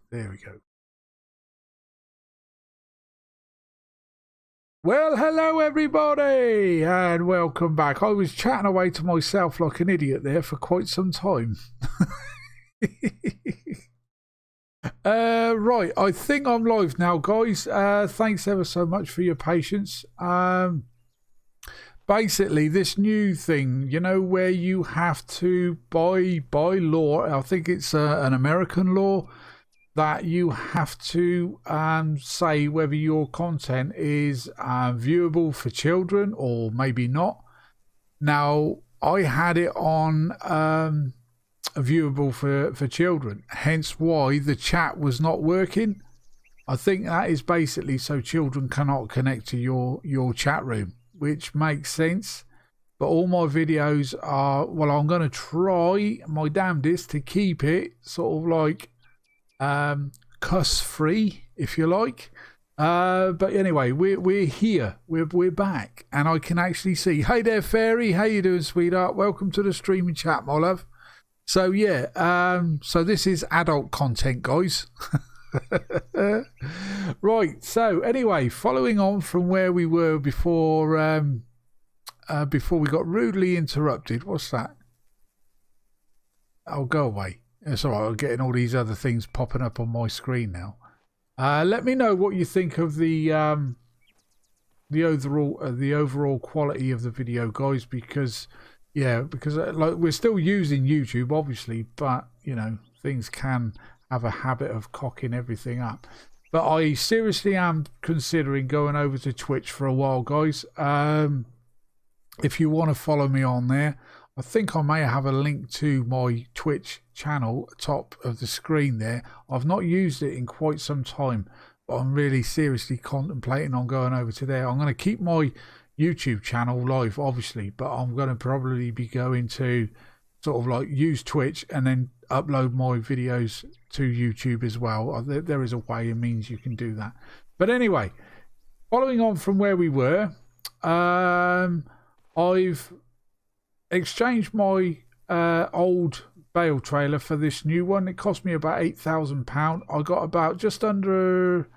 There we go. Well, hello everybody, and welcome back. I was chatting away to myself like an idiot there for quite some time. Right, I think I'm live now, guys. Thanks ever so much for your patience. Basically, this new thing, you know, where you have to, by law, I think it's an American law, that you have to say whether your content is viewable for children or maybe not. Now, I had it on viewable for children, hence why the chat was not working. I think that is basically so children cannot connect to your chat room, which makes sense. But all my videos are, well, I'm going to try my damnedest to keep it sort of like cuss free, if you like. But anyway, we're here, we're back, and I can actually see. Hey there, Fairy, how you doing, sweetheart? Welcome to the streaming chat, my love. So yeah, so this is adult content, guys. Right, so anyway, following on from where we were before we got rudely interrupted. What's that? Oh, go away. It's all right. I'm getting all these other things popping up on my screen now. Let me know what you think of the overall quality of the video, guys. Because like we're still using YouTube, obviously, but you know things can have a habit of cocking everything up. But I seriously am considering going over to Twitch for a while, guys. If you want to follow me on there, I think I may have a link to my Twitch channel top of the screen there. I've not used it in quite some time, but I'm really seriously contemplating on going over to there. I'm going to keep my YouTube channel live, obviously, but I'm going to probably be going to sort of like use Twitch and then upload my videos to YouTube as well. There is a way and means you can do that. But anyway, following on from where we were, I've exchanged my old Bale trailer for this new one. It cost me about £8,000. I got just over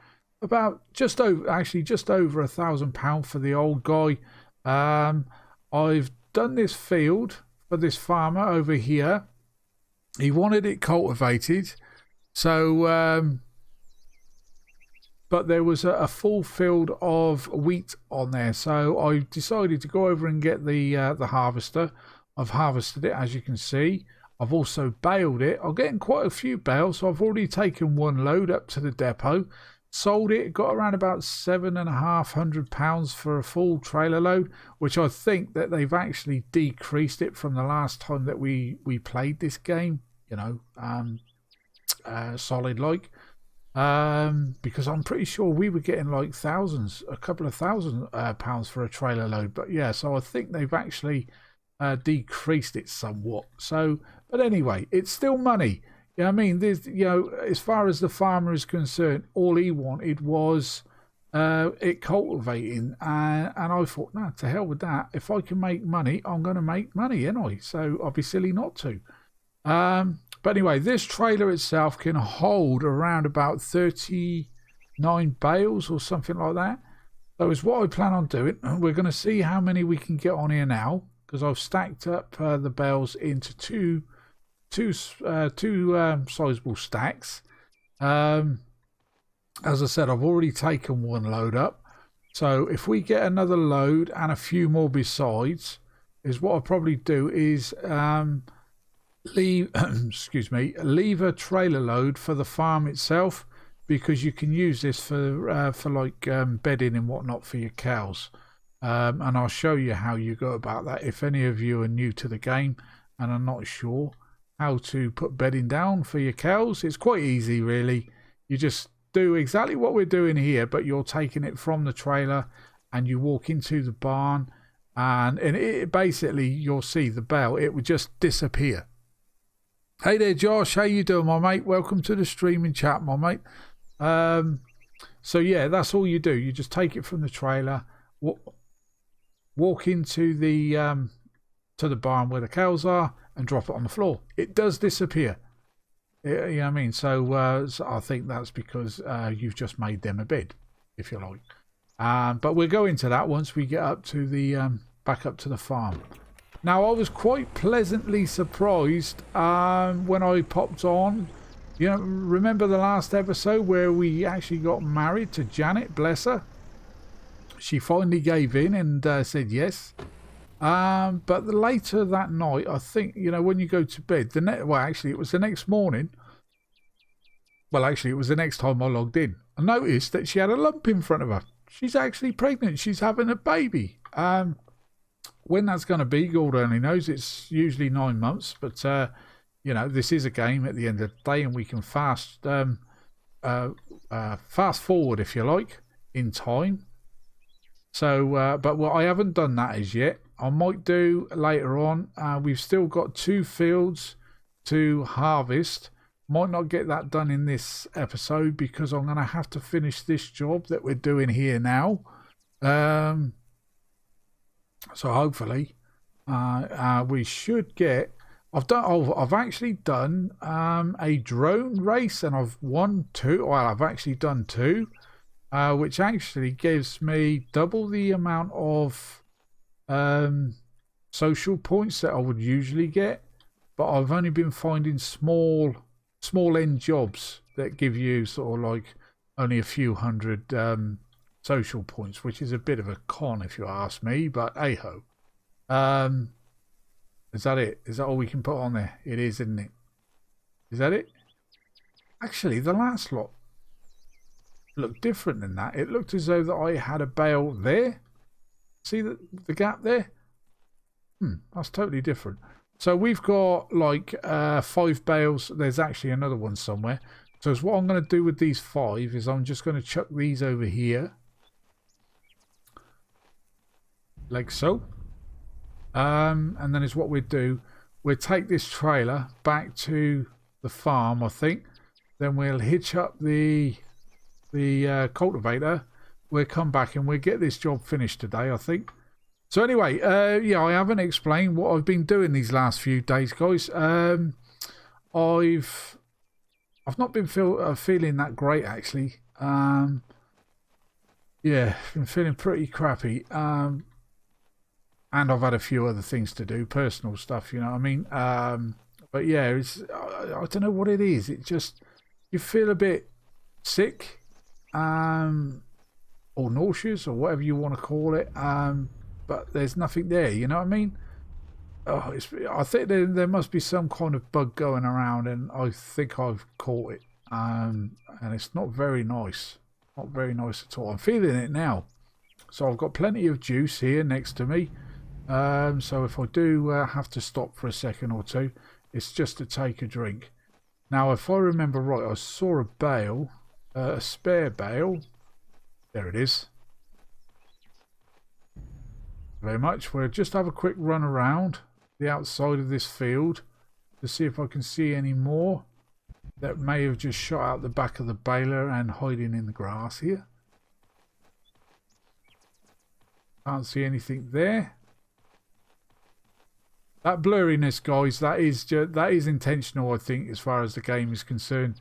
£1,000 for the old guy. I've done this field for this farmer over here. He wanted it cultivated, so but there was a full field of wheat on there, so I decided to go over and get the harvester. I've harvested it, as you can see. I've also baled it. I'm getting quite a few bales, so I've already taken one load up to the depot, sold it, got around about £750 for a full trailer load, which I think that they've actually decreased it from the last time that we played this game, you know, solid like. Because I'm pretty sure we were getting like a couple of thousand pounds for a trailer load. But yeah, so I think they've actually decreased it somewhat. So, but anyway, it's still money. You know what I mean? There's, you know, as far as the farmer is concerned, all he wanted was it cultivating, and I thought, nah, to hell with that. If I can make money, I'm going to make money, ain't I? So I'll be silly not to. But anyway, this trailer itself can hold around about 39 bales or something like that. So it's what I plan on doing. We're going to see how many we can get on here now, because I've stacked up the bales into two sizable stacks. As I said, I've already taken one load up. So if we get another load and a few more besides, is what I'll probably do is leave a trailer load for the farm itself, because you can use this for like bedding and whatnot for your cows, and I'll show you how you go about that if any of you are new to the game and are not sure how to put bedding down for your cows. It's quite easy, really. You just do exactly what we're doing here, but you're taking it from the trailer and you walk into the barn, and it basically, you'll see the bale, it would just disappear. Hey there, Josh. How you doing, my mate? Welcome to the streaming chat, my mate. So yeah, that's all you do. You just take it from the trailer, walk into the to the barn where the cows are, and drop it on the floor. It does disappear. You know what I mean? So I think that's because you've just made them a bed, if you like. But we'll go into that once we get up to the back up to the farm. Now, I was quite pleasantly surprised when I popped on. You know, remember the last episode where we actually got married to Janet, bless her? She finally gave in and said yes. But later that night, I think, you know, when you go to bed, well, actually, it was the next morning. Well, actually, it was the next time I logged in. I noticed that she had a lump in front of her. She's actually pregnant. She's having a baby. When that's going to be, God only knows. It's usually 9 months, but you know, this is a game at the end of the day, and we can fast forward, if you like, in time. So, but well, I haven't done that as yet. I might do later on. We've still got 2 fields to harvest. Might not get that done in this episode because I'm going to have to finish this job that we're doing here now. So hopefully, we should get. I've actually done a drone race, and I've won 2. Well, I've actually done 2, which actually gives me double the amount of social points that I would usually get. But I've only been finding small end jobs that give you sort of like only a few hundred social points, which is a bit of a con if you ask me. But hey ho. Is that it? Is that all we can put on there? It is, isn't it? Is that it? Actually, the last lot looked different than that. It looked as though that I had a bale there. See the gap there? That's totally different. So we've got like 5 bales. There's actually another one somewhere. So what I'm going to do with these 5 is I'm just going to chuck these over here. Like so. And then is what we'd do. We'll take this trailer back to the farm, I think. Then we'll hitch up the cultivator. We'll come back and we'll get this job finished today, I think. So anyway, yeah, I haven't explained what I've been doing these last few days, guys. I've not been feeling that great, actually. Yeah, been feeling pretty crappy. And I've had a few other things to do, personal stuff, you know what I mean? But yeah, I don't know what it is. It just, you feel a bit sick, or nauseous, or whatever you want to call it. But there's nothing there, you know what I mean? Oh, I think there must be some kind of bug going around, and I think I've caught it. And it's not very nice. Not very nice at all. I'm feeling it now. So I've got plenty of juice here next to me. So if I do have to stop for a second or two, it's just to take a drink. Now, if I remember right, I saw a bale, a spare bale. There it is. Very much. We'll just have a quick run around the outside of this field to see if I can see any more that may have just shot out the back of the baler and hiding in the grass here. Can't see anything there. That blurriness, guys, that is intentional, I think, as far as the game is concerned.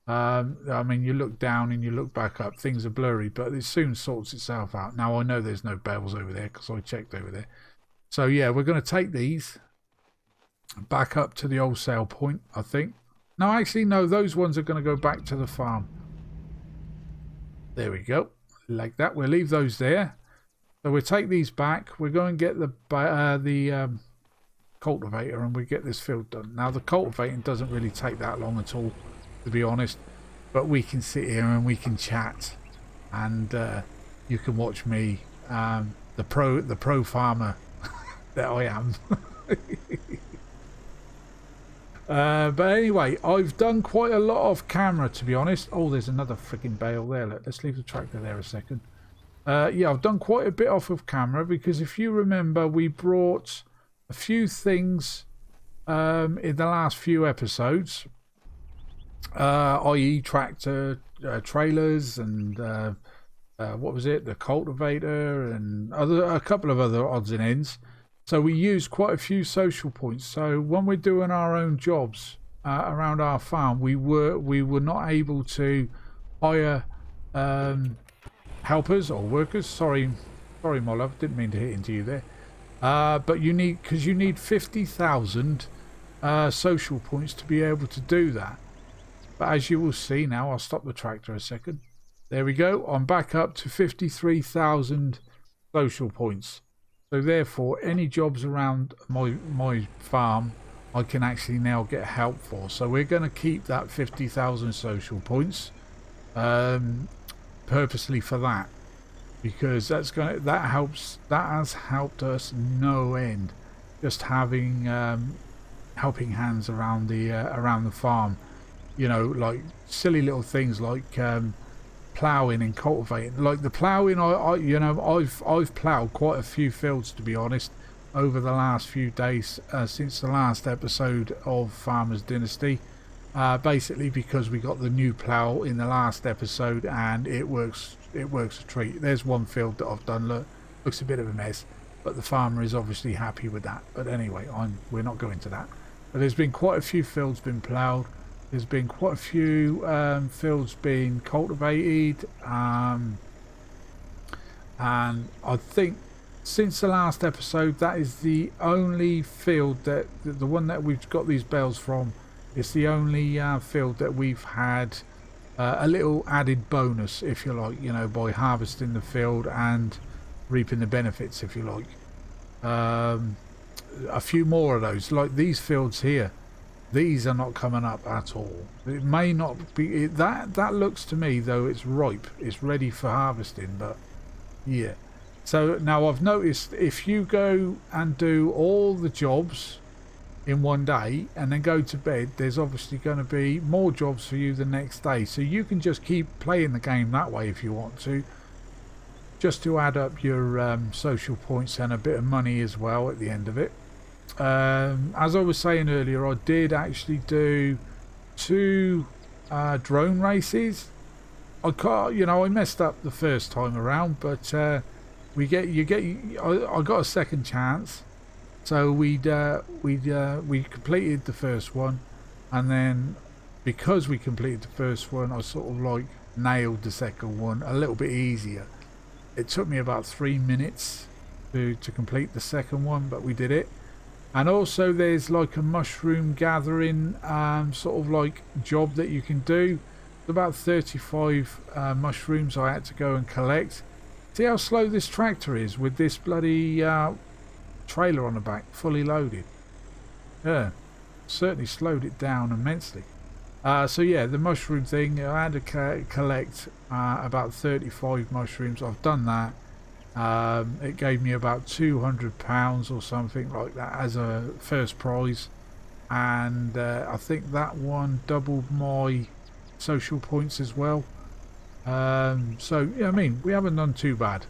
I mean, you look down and you look back up, things are blurry, but it soon sorts itself out. Now, I know there's no bales over there because I checked over there. So, yeah, we're going to take these back up to the old sale point, I think. No, actually, no, those ones are going to go back to the farm. There we go. Like that. We'll leave those there. So we'll take these back. We're going to get the cultivator and we get this field done. Now the cultivating doesn't really take that long at all, to be honest, but we can sit here and we can chat, and you can watch me, the pro farmer that I am. But anyway, I've done quite a lot of camera, to be honest. Oh, there's another freaking bale there. Let's leave the tractor there a second. Yeah, I've done quite a bit off of camera because if you remember, we brought a few things in the last few episodes, i.e. tractor trailers and what was it, the cultivator and a couple of other odds and ends. So we used quite a few social points. So when we're doing our own jobs, around our farm, we were not able to hire helpers or workers. Sorry, my love, didn't mean to hit into you there. But you need 50,000 social points to be able to do that. But as you will see now, I'll stop the tractor a second. There we go. I'm back up to 53,000 social points. So therefore, any jobs around my farm, I can actually now get help for. So we're going to keep that 50,000 social points purposely for that, because that has helped us no end. Just having helping hands around the farm. You know, like silly little things like ploughing and cultivating. Like the ploughing, I've ploughed quite a few fields, to be honest, over the last few days since the last episode of Farmers Dynasty. Basically because we got the new plough in the last episode, and it works a treat. There's one field that I've done. Looks a bit of a mess, but the farmer is obviously happy with that. But anyway, we're not going to that. But there's been quite a few fields been ploughed. There's been quite a few fields being cultivated, and I think since the last episode, that is the only field that the one that we've got these bales from. It's the only field that we've had a little added bonus, if you like, you know, by harvesting the field and reaping the benefits, if you like. A few more of those, like these fields here. These are not coming up at all. It may not be that looks to me though it's ripe, it's ready for harvesting, but yeah. So now I've noticed if you go and do all the jobs in one day and then go to bed, there's obviously going to be more jobs for you the next day. So you can just keep playing the game that way if you want to, just to add up your social points and a bit of money as well at the end of it. As I was saying earlier, I did actually do 2 drone races. I messed up the first time around, but I got a second chance. So we completed the first one, and then because we completed the first one, I sort of like nailed the second one a little bit easier. It took me about 3 minutes to complete the second one, but we did it. And also there's like a mushroom gathering sort of like job that you can do. About 35 mushrooms I had to go and collect. See how slow this tractor is with this bloody trailer on the back, fully loaded. Yeah, certainly slowed it down immensely. So yeah, the mushroom thing, I had to collect about 35 mushrooms. I've done that. It gave me about £200 or something like that as a first prize, and I think that one doubled my social points as well. So yeah, I mean, we haven't done too bad.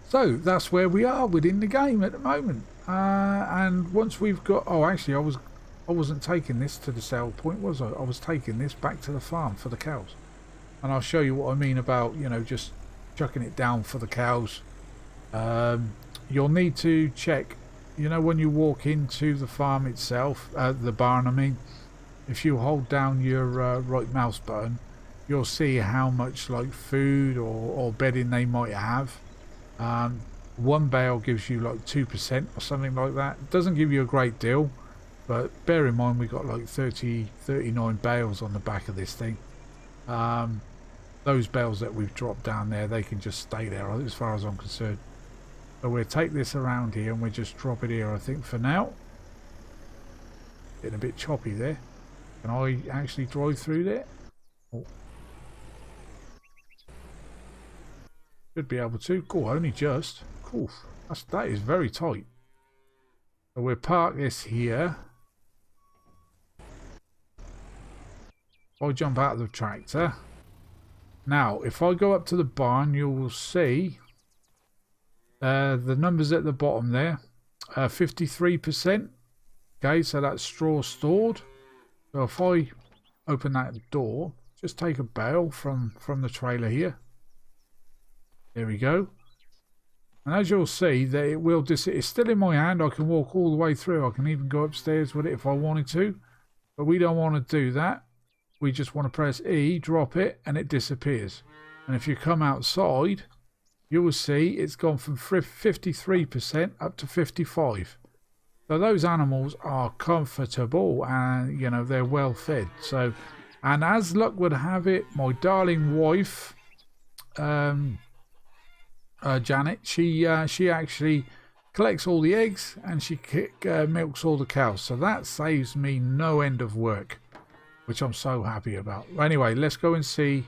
So that's where we are within the game at the moment. And once we've got, actually I wasn't taking this to the sale point, was I? I was taking this back to the farm for the cows, and I'll show you what I mean about, you know, just chucking it down for the cows. You'll need to check, you know, when you walk into the farm itself, the barn I mean, if you hold down your right mouse button, you'll see how much like food or bedding they might have. One bale gives you like 2% or something like that. It doesn't give you a great deal, but bear in mind we got like 39 bales on the back of this thing. Those bales that we've dropped down there, they can just stay there as far as I'm concerned. So we'll take this around here and we'll just drop it here, I think, for now. Getting a bit choppy there. Can I actually drive through there? Oh. Should be able to. Cool, only just. Cool. That is very tight. So we'll park this here. I'll jump out of the tractor. Now, if I go up to the barn, you will see the numbers at the bottom there. 53%. Okay, so that's straw stored. So if I open that door, just take a bale from the trailer here. There we go. And as you'll see, that it will it's still in my hand. I can walk all the way through. I can even go upstairs with it if I wanted to. But we don't want to do that. We just want to press E, drop it, and it disappears. And if you come outside, you will see it's gone from 53% up to 55%. So those animals are comfortable and, you know, they're well fed. So, and as luck would have it, my darling wife, Janet, she actually collects all the eggs and she milks all the cows. So that saves me no end of work, which I'm so happy about. Anyway, let's go and see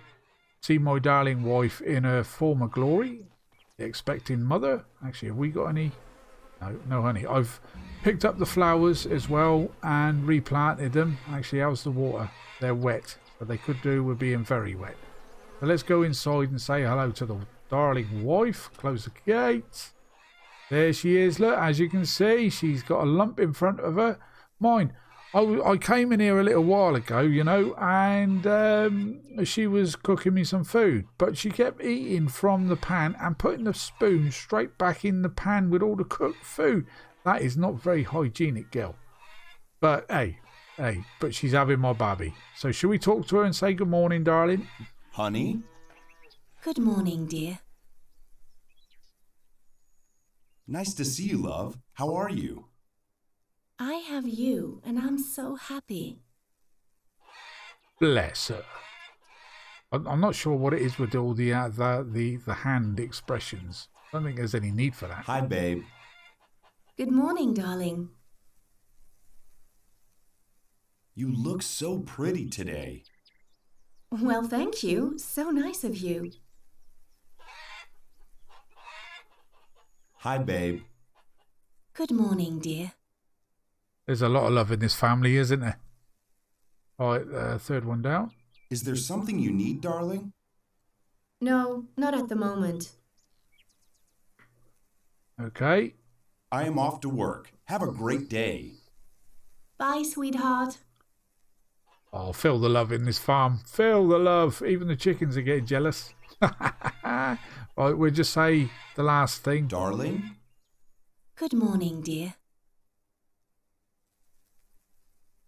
my darling wife in her former glory, the expecting mother. Actually, have we got any? No honey. I've picked up the flowers as well and replanted them. Actually, how's the water? They're wet, but they could do with being very wet. So let's go inside and say hello to the darling wife. Close the gate. There she is. Look, as you can see, she's got a lump in front of her. Mine. I came in here a little while ago, you know, and she was cooking me some food. But she kept eating from the pan and putting the spoon straight back in the pan with all the cooked food. That is not very hygienic, girl. But, hey, but she's having my baby. So should we talk to her and say good morning, darling? Honey? Good morning, dear. Nice to see you, love. How are you? I have you, and I'm so happy. Bless her. I'm not sure what it is with all the hand expressions. I don't think there's any need for that. Hi, babe. Good morning, darling. You look so pretty today. Well, thank you. So nice of you. Hi, babe. Good morning, dear. There's a lot of love in this family, isn't there? All right, third one down. Is there something you need, darling? No, not at the moment. Okay. I am off to work. Have a great day. Bye, sweetheart. Oh, feel the love in this farm. Feel the love. Even the chickens are getting jealous. Right, we'll just say the last thing. Darling? Good morning, dear.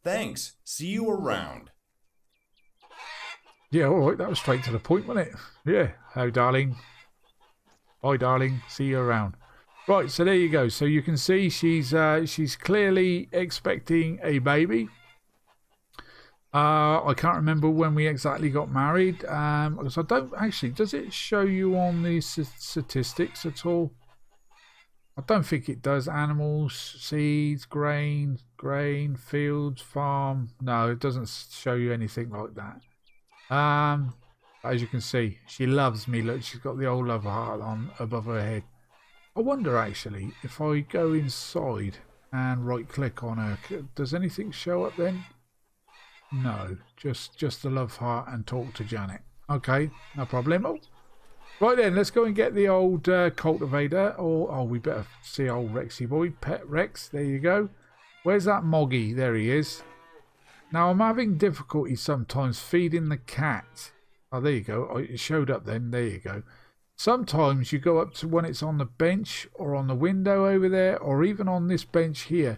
Thanks. See you around. Yeah, all right. That was straight to the point, wasn't it? Yeah. Oh, darling. Bye, darling. See you around. Right, so there you go. So you can see she's clearly expecting a baby. I can't remember when we exactly got married. Because I don't actually. Does it show you on the statistics at all? I don't think it does. Animals, seeds, grain, fields, farm. No, it doesn't show you anything like that. As you can see, she loves me. Look, she's got the old love heart on above her head. I wonder actually if I go inside and right click on her, does anything show up then? No, just the love heart and talk to Janet. Okay, no problem. Oh. Right then, let's go and get the old cultivator. Oh, we better see old Rexy boy. Pet Rex, there you go. Where's that Moggy? There he is. Now, I'm having difficulty sometimes feeding the cat. Oh, there you go. Oh, it showed up then. There you go. Sometimes you go up to when it's on the bench or on the window over there or even on this bench here.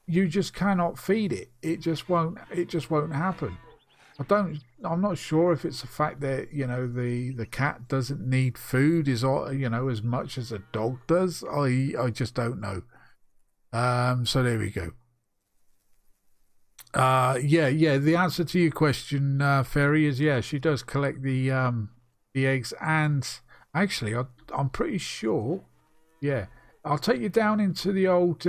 You just cannot feed it. It just won't happen. I'm not sure if it's the fact that, you know, the cat doesn't need food as much as a dog does. I just don't know. So there we go. Yeah. The answer to your question, Fairy, is yeah. She does collect the eggs, and actually, I'm pretty sure. Yeah, I'll take you down into the old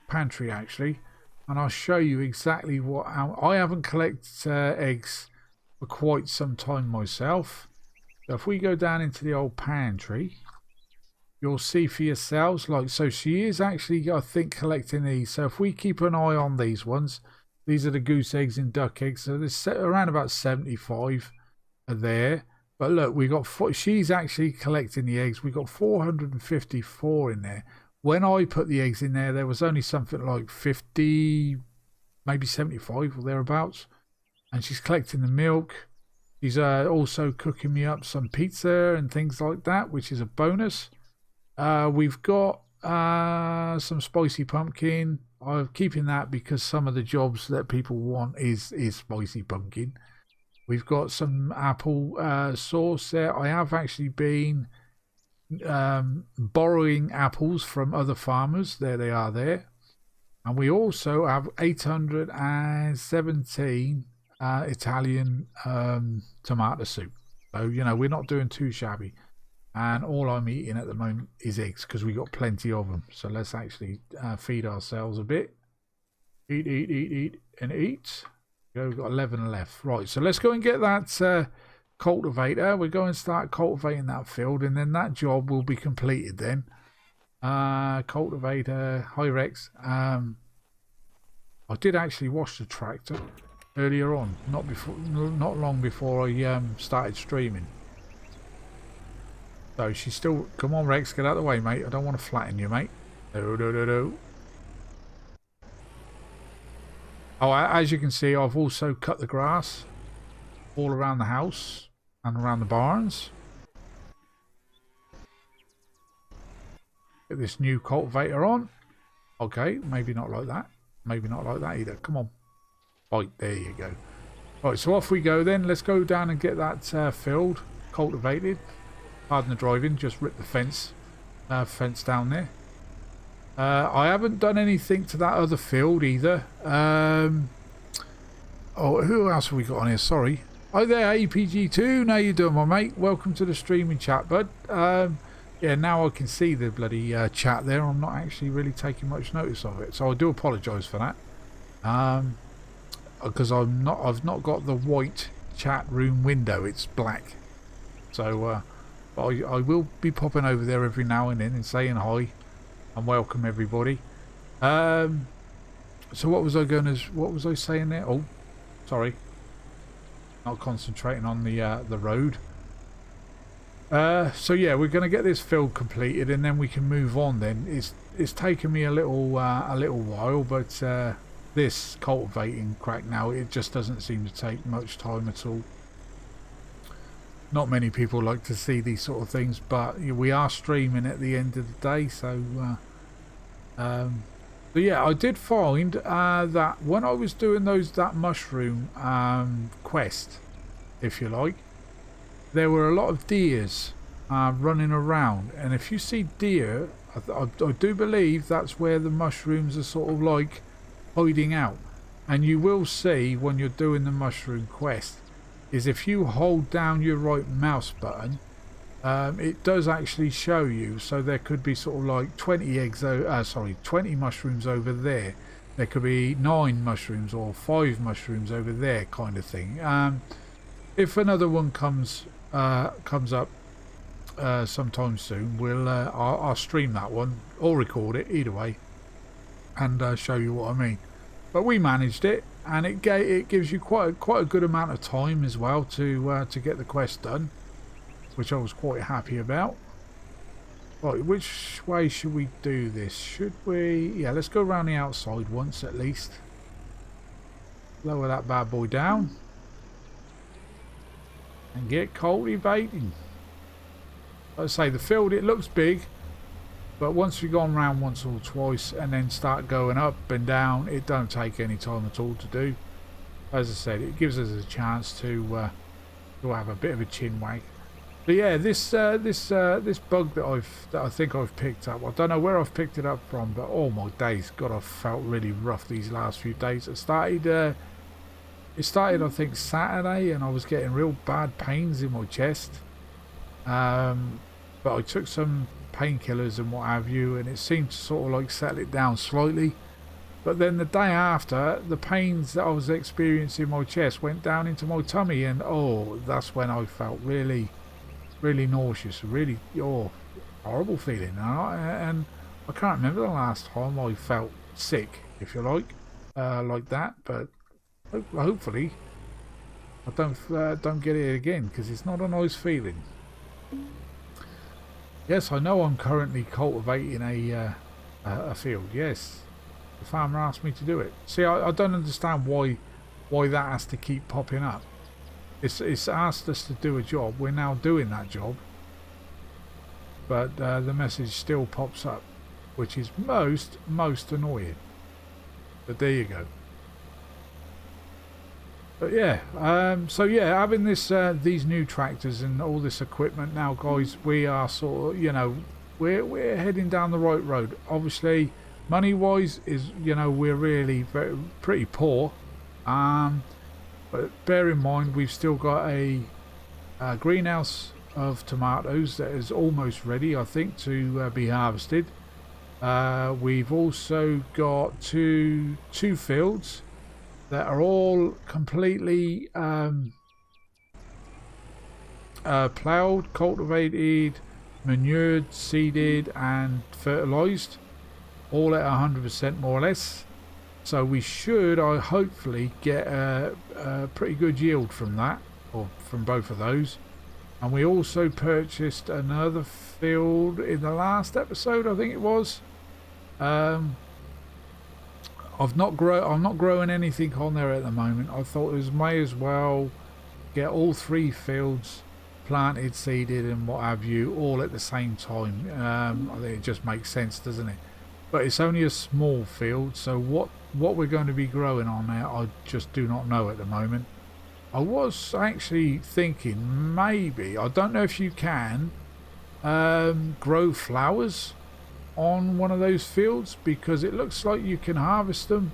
pantry actually. And I'll show you exactly what I haven't collected eggs for quite some time myself. So if we go down into the old pantry, you'll see for yourselves. Like, so she is actually, I think, collecting these. So if we keep an eye on these ones, these are the goose eggs and duck eggs. So there's around about 75 are there. But look, we got she's actually collecting the eggs. We got 454 in there. When I put the eggs in there was only something like 50, maybe 75 or thereabouts. And she's collecting the milk. She's also cooking me up some pizza and things like that, which is a bonus. We've got some spicy pumpkin. I'm keeping that because some of the jobs that people want is spicy pumpkin. We've got some apple sauce there. I have actually been borrowing apples from other farmers. There they are there. And we also have 817 Italian tomato soup. So, you know, we're not doing too shabby. And all I'm eating at the moment is eggs because we got plenty of them. So let's actually feed ourselves a bit. Eat, eat, eat, eat, and eat. We've got 11 left. Right, so let's go and get that cultivator. We're going to start cultivating that field, and then that job will be completed then. Cultivator, hi Rex. I did actually wash the tractor earlier on, not long before I started streaming. So she's still. Come on, Rex, get out of the way, mate. I don't want to flatten you, mate. No. Oh, as you can see, I've also cut the grass all around the house and around the barns. Get this new cultivator on. Okay, maybe not like that. Maybe not like that either. Come on. Right, there you go. Right, so off we go then. Let's go down and get that field cultivated. Pardon the driving, just ripped the fence down there. I haven't done anything to that other field either. Oh, who else have we got on here? Sorry. Hi there, APG2. How you doing, my mate? Welcome to the streaming chat, bud. Yeah, now I can see the bloody chat there. I'm not actually really taking much notice of it, so I do apologise for that. Because I've not got the white chat room window. It's black. So, but I will be popping over there every now and then and saying hi and welcome everybody. So what was I saying there? Oh, sorry. Not concentrating on the road. So yeah, we're going to get this field completed and then we can move on. Then it's taken me a little while, but this cultivating crack now, it just doesn't seem to take much time at all. Not many people like to see these sort of things, but we are streaming at the end of the day, so but yeah, I did find that when I was doing that mushroom quest, if you like, there were a lot of deers running around, and if you see deer, I do believe that's where the mushrooms are sort of like hiding out. And you will see when you're doing the mushroom quest is if you hold down your right mouse button, it does actually show you. So there could be sort of like 20 mushrooms over there. There could be 9 mushrooms or 5 mushrooms over there, kind of thing. If another one comes up sometime soon, I'll stream that one or record it, either way, and show you what I mean. But we managed it, and it gives you quite a good amount of time as well to get the quest done, which I was quite happy about. Right, which way should we do this? Should we? Yeah, let's go around the outside once at least. Lower that bad boy down and get cultivating. Like I say, the field, it looks big, but once we've gone round once or twice and then start going up and down, it don't take any time at all to do. As I said, it gives us a chance to have a bit of a chin wag. But yeah, this bug that I think I've picked up, I don't know where I've picked it up from, but oh my days, God, I've felt really rough these last few days. It started I think Saturday, and I was getting real bad pains in my chest. But I took some painkillers and what have you, and it seemed to sort of like settle it down slightly. But then the day after, the pains that I was experiencing in my chest went down into my tummy, and oh, that's when I felt really nauseous, really horrible feeling. And I can't remember the last time I felt sick, if you like that. But hopefully I don't get it again, because it's not a nice feeling. Yes, I know I'm currently cultivating a field. Yes, the farmer asked me to do it. See, I don't understand why that has to keep popping up. It's asked us to do a job. We're now doing that job, but the message still pops up, which is most annoying. But there you go. But yeah, so yeah, having this these new tractors and all this equipment now, guys, we are sort of, you know, we're heading down the right road. Obviously, money wise is, you know, we're really pretty poor. But bear in mind, we've still got a greenhouse of tomatoes that is almost ready, I think, to be harvested. We've also got two fields that are all completely ploughed, cultivated, manured, seeded and fertilised, all at 100% more or less. So we should, I hopefully, get a pretty good yield from that, or from both of those. And we also purchased another field in the last episode, I think it was. I'm not growing anything on there at the moment. I thought it may as well get all 3 fields planted, seeded and what have you, all at the same time. I think it just makes sense, doesn't it? But it's only a small field, so what we're going to be growing on there, I just do not know at the moment. I was actually thinking maybe, I don't know if you can grow flowers on one of those fields, because it looks like you can harvest them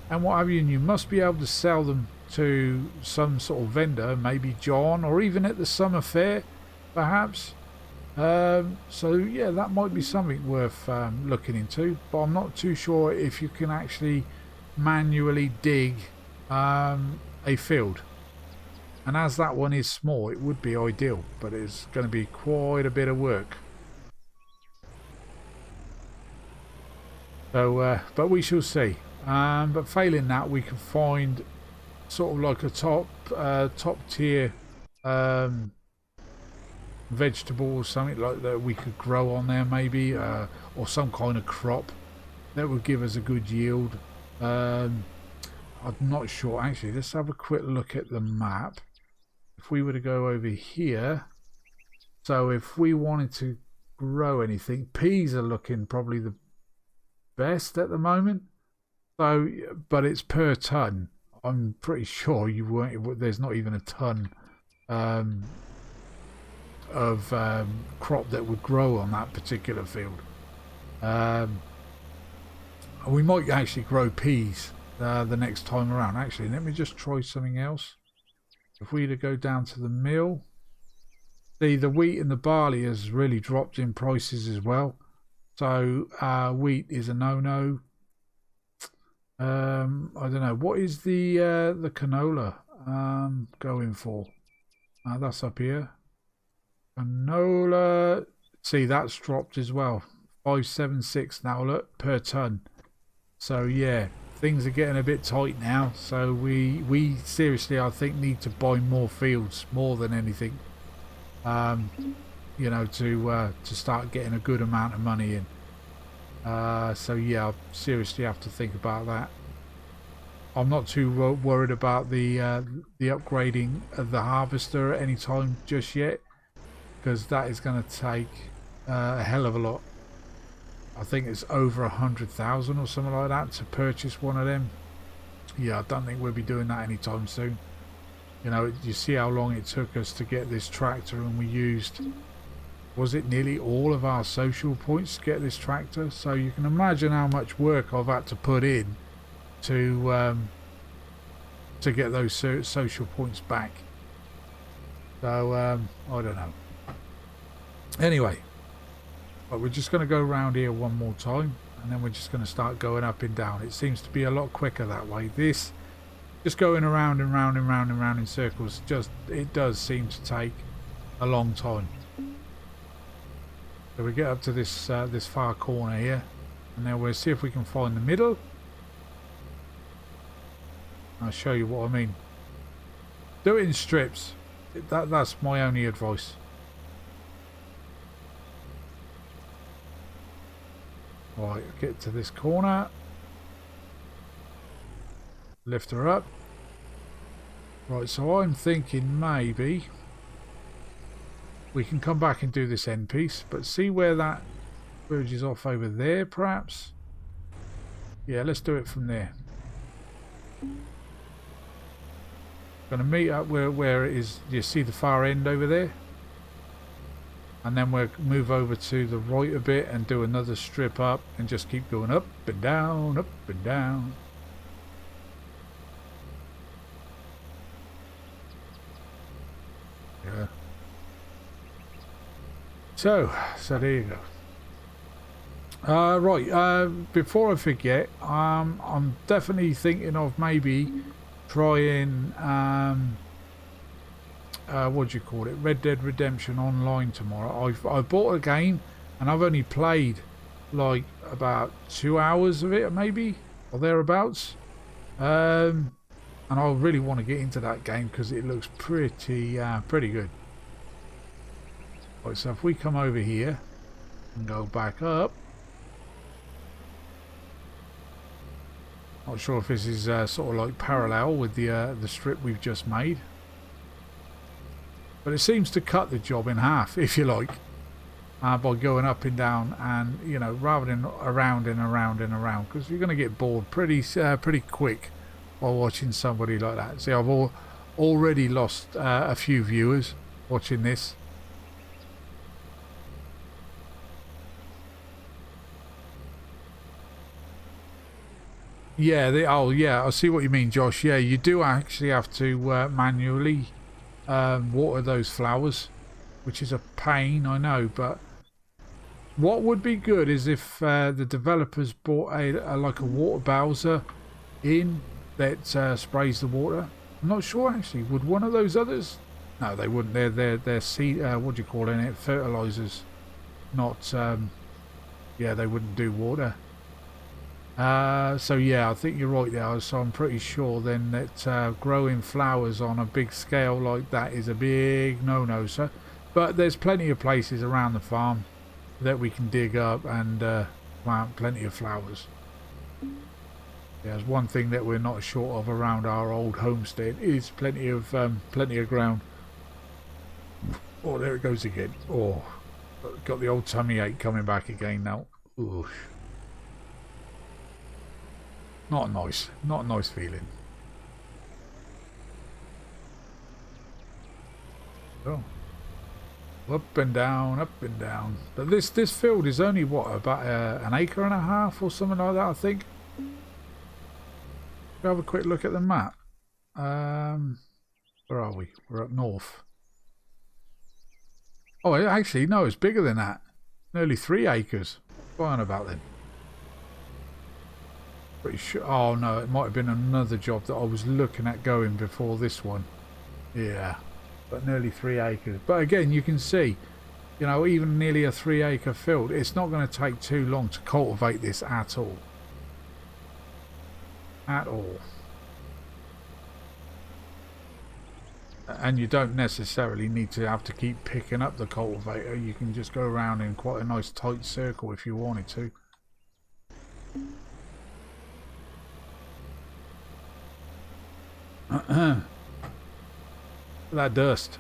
and what have you, and you must be able to sell them to some sort of vendor, maybe John, or even at the summer fair perhaps. So yeah, that might be something worth looking into, but I'm not too sure if you can actually manually dig a field, and as that one is small, it would be ideal, but it's going to be quite a bit of work. So but we shall see. But failing that, we can find sort of like a top tier vegetable or something like that we could grow on there, maybe, or some kind of crop that would give us a good yield. I'm not sure actually. Let's have a quick look at the map. If we were to go over here, so if we wanted to grow anything, peas are looking probably the best at the moment. So, but it's per ton. I'm pretty sure you won't. There's not even a ton of crop that would grow on that particular field. We might actually grow peas the next time around. Actually, let me just try something else. If we were to go down to the mill, see, the wheat and the barley has really dropped in prices as well. So wheat is a no-no. I don't know, what is the canola going for? That's up here. Canola, see, that's dropped as well. 576 now, look, per ton. So yeah, things are getting a bit tight now. So we seriously, I think, need to buy more fields, more than anything. You know, to start getting a good amount of money in. So yeah, I seriously have to think about that. I'm not too worried about the upgrading of the harvester at any time just yet, because that is going to take a hell of a lot. I think it's over 100,000 or something like that to purchase one of them. Yeah, I don't think we'll be doing that anytime soon. You know, you see how long it took us to get this tractor, and we used, was it nearly all of our social points to get this tractor? So you can imagine how much work I've had to put in to get those social points back. So I don't know. Anyway, but we're just going to go around here one more time, and then we're just going to start going up and down. It seems to be a lot quicker that way. This just going around and round and round and round in circles, just, it does seem to take a long time. So we get up to this this far corner here, and then we'll see if we can find the middle. I'll show you what I mean. Do it in strips. That's my only advice. Right, get to this corner. Lift her up. Right, so I'm thinking maybe we can come back and do this end piece, but see where that verges off over there, perhaps? Yeah, let's do it from there. Going to meet up where it is. You see the far end over there? And then we'll move over to the right a bit and do another strip up and just keep going up and down, up and down. Yeah. So there you go. Right, before I forget, I'm definitely thinking of maybe trying what do you call it, Red Dead Redemption Online tomorrow. I bought a game and I've only played like about 2 hours of it maybe, or thereabouts, and I really want to get into that game because it looks pretty good. Right, so if we come over here and go back up, not sure if this is sort of like parallel with the strip we've just made. But it seems to cut the job in half, if you like, by going up and down, and you know, rather than around and around and around, because you're going to get bored pretty quick while watching somebody like that. See, I've already lost a few viewers watching this. Yeah, oh yeah, I see what you mean, Josh. Yeah, you do actually have to manually water those flowers, which is a pain, I know. But what would be good is if the developers bought a like a water bowser in that sprays the water. I'm not sure actually. Would one of those others? No, they wouldn't. They're seed. What do you call it? Fertilizers. Not. Yeah, they wouldn't do water. So yeah, I think you're right there. So I'm pretty sure then that growing flowers on a big scale like that is a big no-no. So, but there's plenty of places around the farm that we can dig up and plant plenty of flowers. Yeah, there's one thing that we're not short of around our old homestead is plenty of ground. Oh, there it goes again. Oh, got the old tummy ache coming back again now. Ooh. Not a nice feeling. Oh, up and down, up and down. But this field is only what, about an acre and a half or something like that, I think. We'll have a quick look at the map. Where are we? We're up north. Oh, actually, no, it's bigger than that. Nearly 3 acres. What's on about then? Pretty sure. Oh no, it might have been another job that I was looking at going before this one. Yeah, but nearly 3 acres. But again, you can see, you know, even nearly a 3 acre field, it's not going to take too long to cultivate this at all. At all. And you don't necessarily need to have to keep picking up the cultivator. You can just go around in quite a nice tight circle if you wanted to. That dust.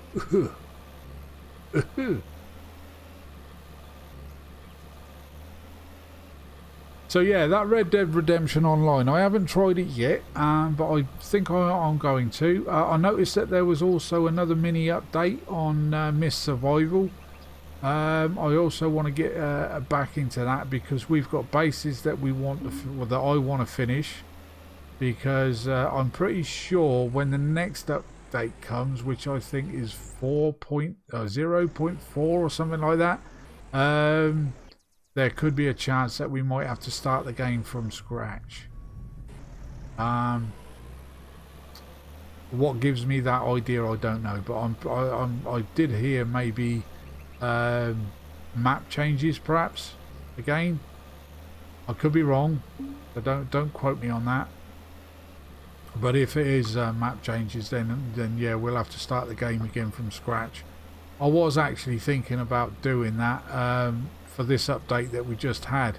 So yeah, that Red Dead Redemption Online, I haven't tried it yet, but I think I'm going to. I noticed that there was also another mini update on Mist Survival. I also want to get back into that because we've got bases that we want that I want to finish. Because I'm pretty sure when the next update comes, which I think is 0.4 or something like that, there could be a chance that we might have to start the game from scratch. What gives me that idea, I don't know, but I did hear maybe map changes, perhaps again. I could be wrong, but don't quote me on that. But if it is map changes, then yeah, we'll have to start the game again from scratch. I was actually thinking about doing that for this update that we just had,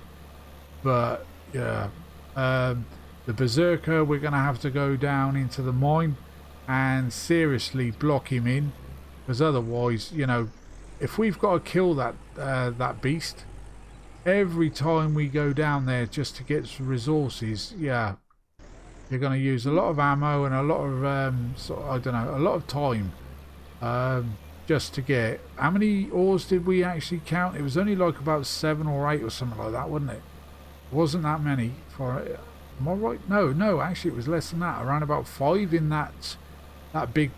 but yeah, the Berserker, we're going to have to go down into the mine and seriously block him in, because otherwise, you know, if we've got to kill that beast every time we go down there just to get resources, yeah, you're going to use a lot of ammo and a lot of I don't know, a lot of time just to get. How many ores did we actually count? It was only like about 7 or 8 or something like that, wasn't it? It wasn't that many for it. Am I right? No, actually it was less than that. Around about 5 in that big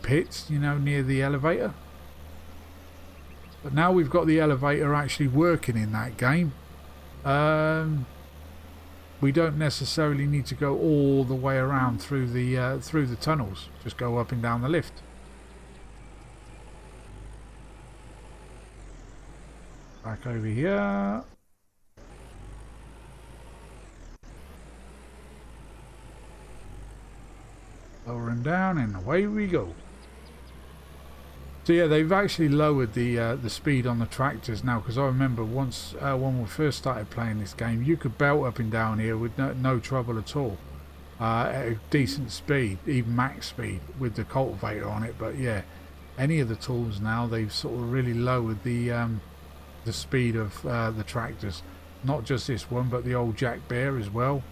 pit, you know, near the elevator. But now we've got the elevator actually working in that game. We don't necessarily need to go all the way around through the tunnels. Just go up and down the lift. Back over here. Lower and down, and away we go. So yeah, they've actually lowered the speed on the tractors now, because I remember once when we first started playing this game, you could belt up and down here with no trouble at all, at a decent speed, even max speed with the cultivator on it. But yeah, any of the tools now, they've sort of really lowered the speed of the tractors. Not just this one, but the old Jack Bear as well,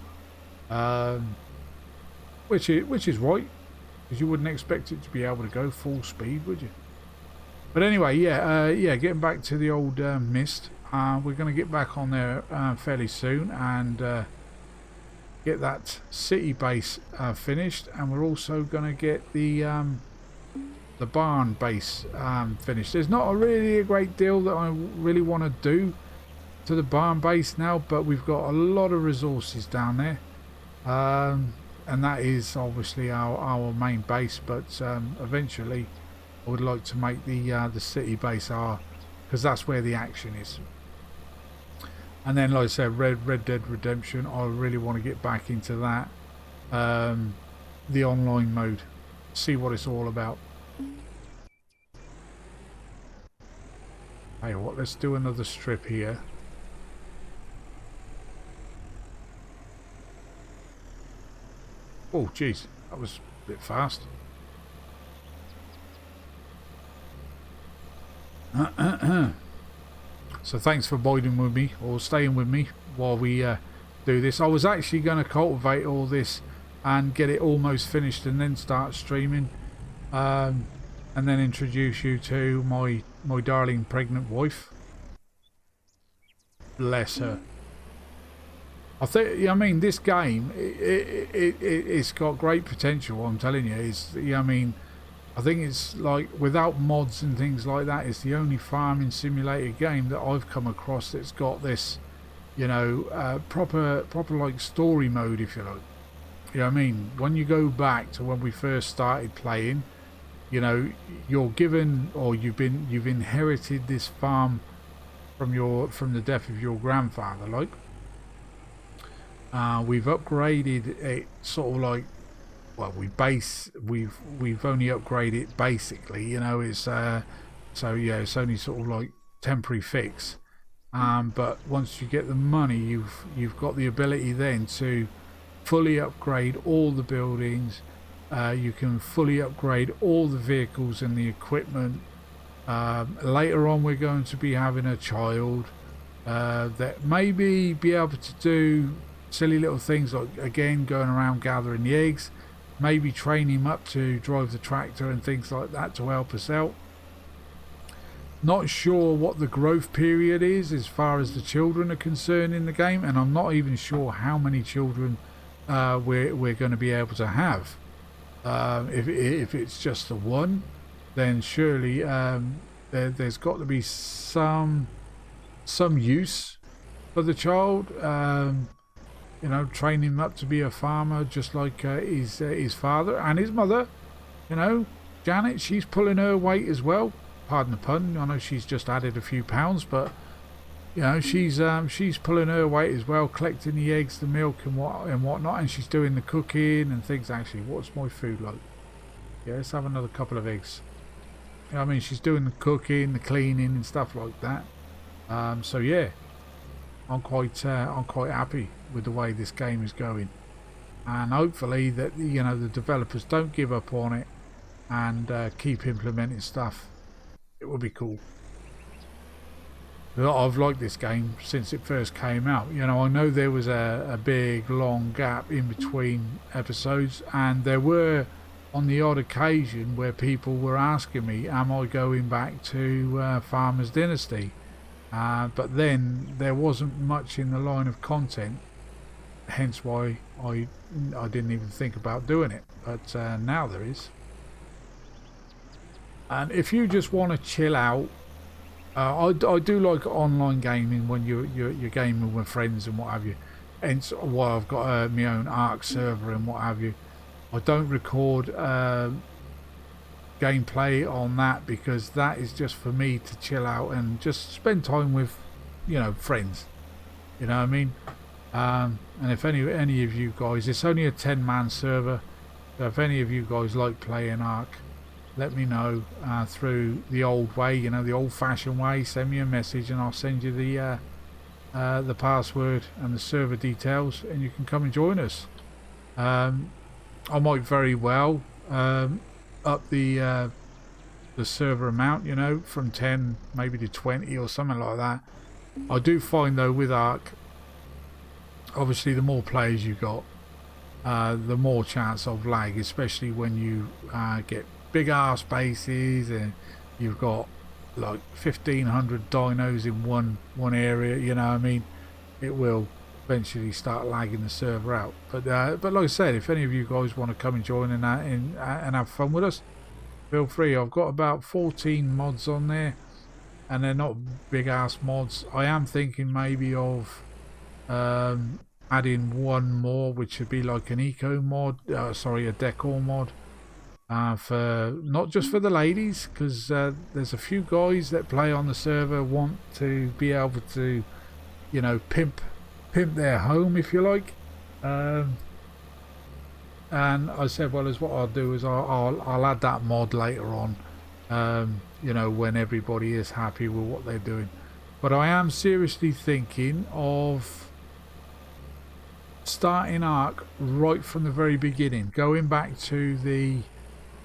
which is right, because you wouldn't expect it to be able to go full speed, would you? But anyway, yeah, getting back to the old mist, we're going to get back on there fairly soon and get that city base finished, and we're also going to get the barn base finished. There's not really a great deal that I really want to do to the barn base now, but we've got a lot of resources down there, and that is obviously our main base. But eventually I would like to make the city base because that's where the action is. And then, like I said, Red Dead Redemption, I really want to get back into that, the online mode, see what it's all about. Hey, what? Let's do another strip here. Oh, jeez, that was a bit fast. So thanks for biding with me, or staying with me while we do this. I was actually going to cultivate all this and get it almost finished and then start streaming, and then introduce you to my darling pregnant wife. Bless her. I mean, this game, it's got great potential, I'm telling you. I think it's like, without mods and things like that, it's the only farming simulator game that I've come across that's got this, proper like story mode, if you like. You know what I mean? When you go back to when we first started playing, you're given, or you've inherited this farm from the death of your grandfather. Like, we've upgraded it sort of like, well, we've only upgraded it basically, it's so yeah, it's only sort of like temporary fix, but once you get the money, you've got the ability then to fully upgrade all the buildings. You can fully upgrade all the vehicles and the equipment. Later on, we're going to be having a child that maybe be able to do silly little things like, again, going around gathering the eggs. Maybe train him up to drive the tractor and things like that to help us out. Not sure what the growth period is as far as the children are concerned in the game, and I'm not even sure how many children we're going to be able to have. If it's just the one, then surely there's got to be some use for the child. Train him up to be a farmer, just like his father and his mother. Janet, she's pulling her weight as well. Pardon the pun. I know she's just added a few pounds, but she's pulling her weight as well, collecting the eggs, the milk, and whatnot, and she's doing the cooking and things. Actually, what's my food like? Yeah, let's have another couple of eggs. She's doing the cooking, the cleaning, and stuff like that. So yeah, I'm quite happy with the way this game is going, and hopefully that the developers don't give up on it and keep implementing stuff. It would be cool. I've liked this game since it first came out. You know, I know there was a big long gap in between episodes, and there were on the odd occasion where people were asking me, am I going back to Farmer's Dynasty? But then there wasn't much in the line of content, hence why I didn't even think about doing it. But now there is. And if you just want to chill out, I do like online gaming when you're gaming with friends and what have you. Hence why I've got my own Ark server and what have you. I don't record gameplay on that because that is just for me to chill out and just spend time with, you know, friends. You know what I mean? And if any of you guys, it's only a 10-man server, so if any of you guys like playing Ark, let me know through the old way, you know, the old-fashioned way. Send me a message and I'll send you the password and the server details, and you can come and join us. I might very well up the server amount, you know, from 10 maybe to 20 or something like that. I do find though with Ark, obviously the more players you got, the more chance of lag, especially when you get big ass bases and you've got like 1,500 dinos in one area. You know what I mean? It will eventually start lagging the server out. But like I said, if any of you guys want to come and join and have fun with us, feel free. I've got about 14 mods on there, and they're not big ass mods. I am thinking maybe of adding one more, which would be like an eco mod, a decor mod, for not just for the ladies, because there's a few guys that play on the server want to be able to, you know, pimp their home, if you like. And I said, well, as what I'll do is I'll add that mod later on, you know, when everybody is happy with what they're doing. But I am seriously thinking of starting Ark right from the very beginning, going back to the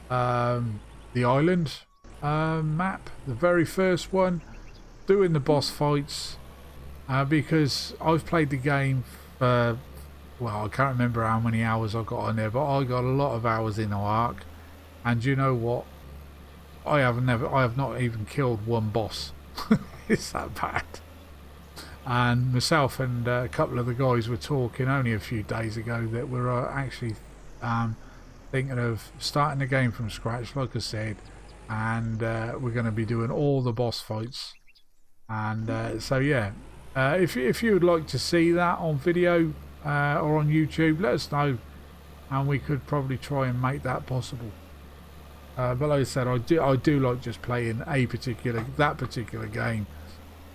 island map, the very first one, doing the boss fights, because I've played the game for, well, I can't remember how many hours I got on there, but I got a lot of hours in Ark, and you know what, I have not even killed one boss. It's that bad. And myself and a couple of the guys were talking only a few days ago that we're actually thinking of starting the game from scratch, like I said, and we're going to be doing all the boss fights. And so yeah, if you would like to see that on video or on YouTube, let us know, and we could probably try and make that possible. But like I said, I do like just playing that particular game,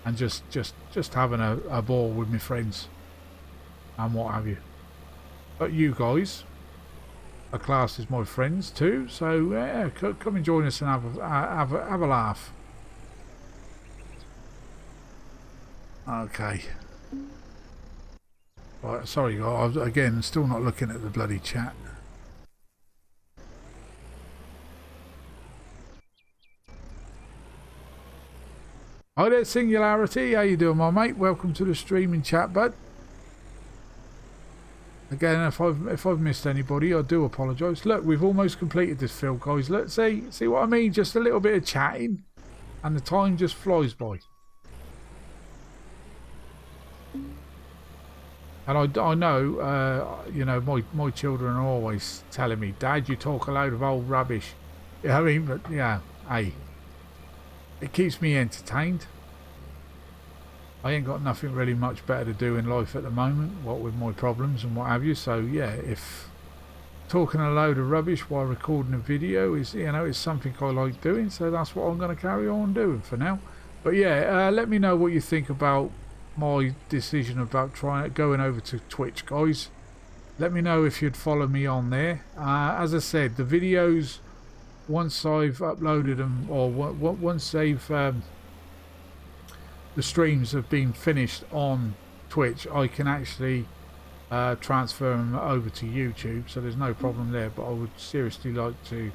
and just having a ball with my friends and what have you. But you guys are classed as my friends too, so yeah, come and join us and have a laugh. Okay. Right, sorry guys, again, still not looking at the bloody chat. Hi there, Singularity. How you doing, my mate? Welcome to the streaming chat, bud. Again, if I've missed anybody, I do apologise. Look, we've almost completed this field, guys. Let's see what I mean. Just a little bit of chatting, and the time just flies by. And I know, you know, my children are always telling me, Dad, you talk a load of old rubbish. You know what I mean? But yeah, hey. It keeps me entertained. I ain't got nothing really much better to do in life at the moment, what with my problems and what have you. So yeah, if talking a load of rubbish while recording a video is, you know, is something I like doing, so that's what I'm going to carry on doing for now. But yeah, let me know what you think about my decision about going over to Twitch, guys. Let me know if you'd follow me on there. As I said, the videos, once I've uploaded them, or once they've the streams have been finished on Twitch, I can actually transfer them over to YouTube, so there's no problem there. But I would seriously like to,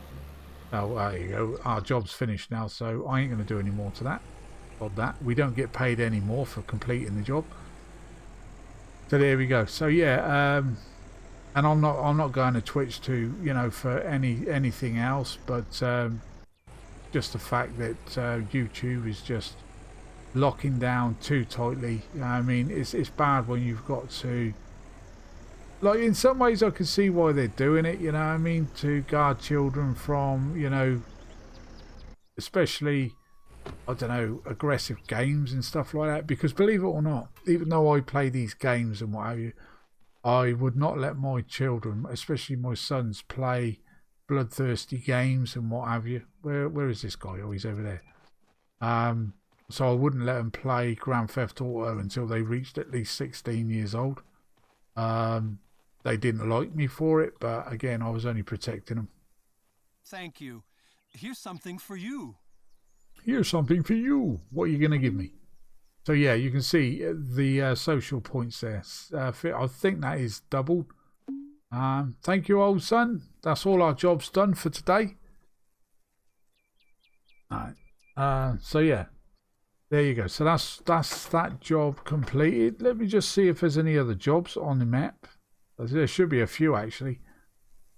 oh, there you go, our job's finished now, so I ain't going to do any more to that. on that. We don't get paid any more for completing the job. So there we go. So yeah, and I'm not going to Twitch to, you know, for anything else, but just the fact that YouTube is just locking down too tightly. I mean, it's bad when you've got to, like, in some ways I can see why they're doing it, you know what I mean, to guard children from, you know, especially, I don't know, aggressive games and stuff like that. Because believe it or not, even though I play these games and what have you, I would not let my children, especially my sons, play bloodthirsty games and what have you. Where is this guy? Oh, he's over there. So I wouldn't let them play Grand Theft Auto until they reached at least 16 years old. They didn't like me for it, but again, I was only protecting them. Thank you. Here's something for you. Here's something for you. What are you going to give me? So yeah, you can see the social points there. I think that is doubled. Thank you, old son. That's all our job's done for today. Alright. So yeah, there you go. So that's that job completed. Let me just see if there's any other jobs on the map. There should be a few actually.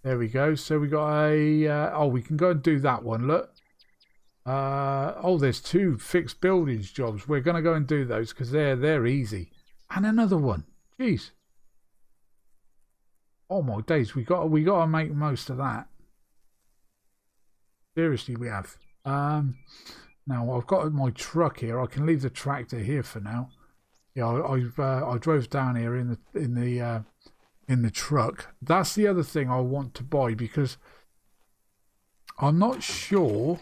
There we go. So we got a oh, we can go and do that one. Look. Oh, there's 2 fixed buildings jobs. We're going to go and do those because they're easy. And another one. Jeez. Oh my days, we got to make most of that. Seriously, we have. Now I've got my truck here. I can leave the tractor here for now. Yeah, I drove down here in the truck. That's the other thing I want to buy, because I'm not sure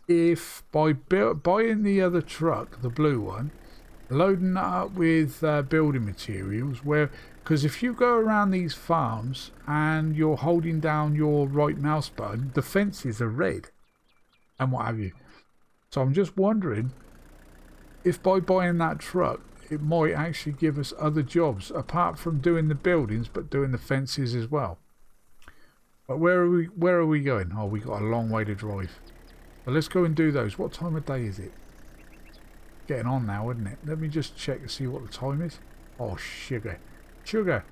if by buying the other truck, the blue one, loading that up with building materials, because if you go around these farms and you're holding down your right mouse button, the fences are red and what have you. So I'm just wondering if by buying that truck it might actually give us other jobs apart from doing the buildings, but doing the fences as well. But where are we going? Oh, we got a long way to drive. So let's go and do those. What time of day is it? Getting on now, isn't it? Let me just check and see what the time is. Oh, sugar. Yeah,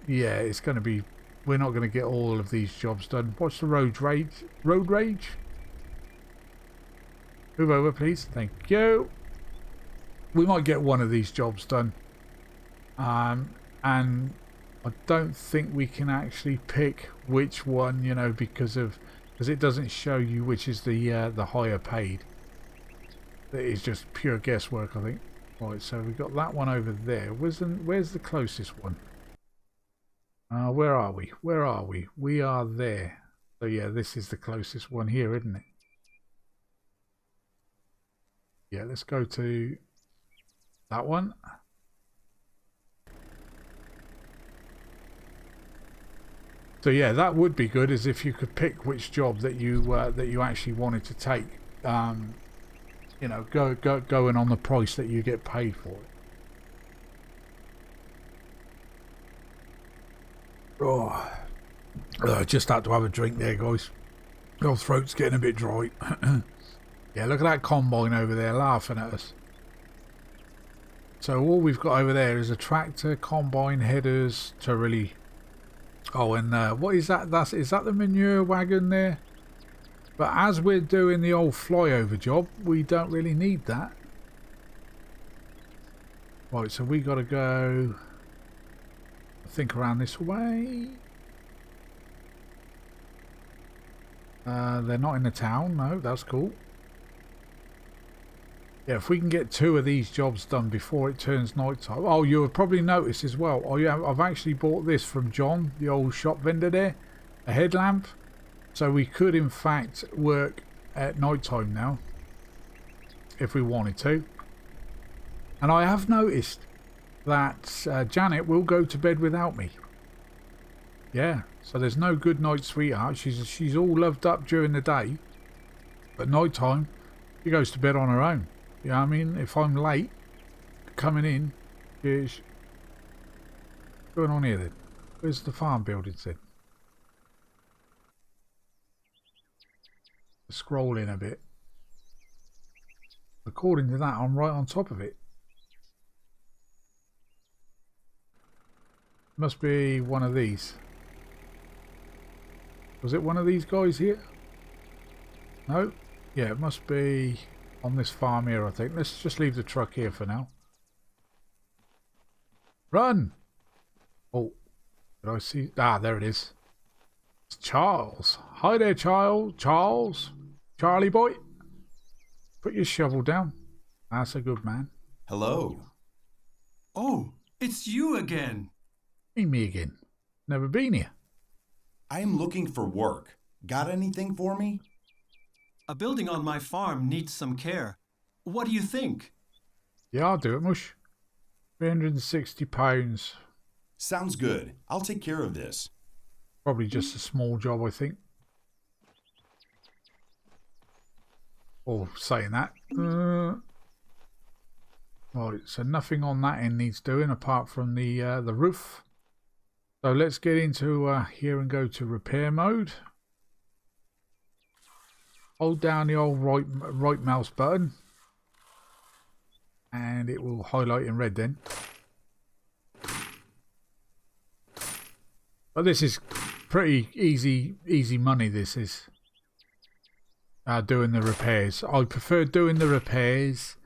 it's going to be, we're not going to get all of these jobs done. What's the road rage? Move over, please. Thank you. We might get one of these jobs done. And I don't think we can actually pick which one, you know, because it doesn't show you which is the higher paid. It is just pure guesswork, I think. Right, so we've got that one over there. Where's the closest one? Where are we? We are there. So yeah, this is the closest one here, isn't it? Yeah, let's go to that one. So yeah, that would be good, as if you could pick which job that you actually wanted to take. You know, going on the price that you get paid for it. Oh, I just had to have a drink there, guys. Your throat's getting a bit dry. Yeah, look at that combine over there laughing at us. So all we've got over there is a tractor, combine, headers to really. Oh, and what is that? Is that the manure wagon there? But as we're doing the old flyover job, we don't really need that. Right, so we got to go, I think, around this way. They're not in the town. No, that's cool. Yeah, if we can get 2 of these jobs done before it turns night time. Oh, you'll probably notice as well. Oh yeah, I've actually bought this from John, the old shop vendor there. A headlamp. So we could in fact work at night time now, if we wanted to. And I have noticed that Janet will go to bed without me. Yeah, so there's no good night sweetheart. She's all loved up during the day, but night time she goes to bed on her own. You know what I mean? If I'm late coming in, what's going on here then? Where's the farm buildings then? Scroll in a bit. According to that, I'm right on top of it. Must be one of these. Was it one of these guys here? No? Yeah, it must be on this farm here, I think. Let's just leave the truck here for now. Run! Oh, did I see? Ah, there it is. It's Charles. Hi there, child. Charles. Charlie boy. Put your shovel down. That's a good man. Hello. Oh, it's you again. Me again. Never been here. I am looking for work. Got anything for me? A building on my farm needs some care. What do you think? Yeah, I'll do it, Mush. £360. Sounds good. I'll take care of this. Probably just a small job, I think. Or saying that. Right, so nothing on that end needs doing apart from the roof. So let's get into here and go to repair mode. Hold down the old right mouse button and it will highlight in red then. But this is pretty easy money, this is. Doing the repairs. I prefer doing the repairs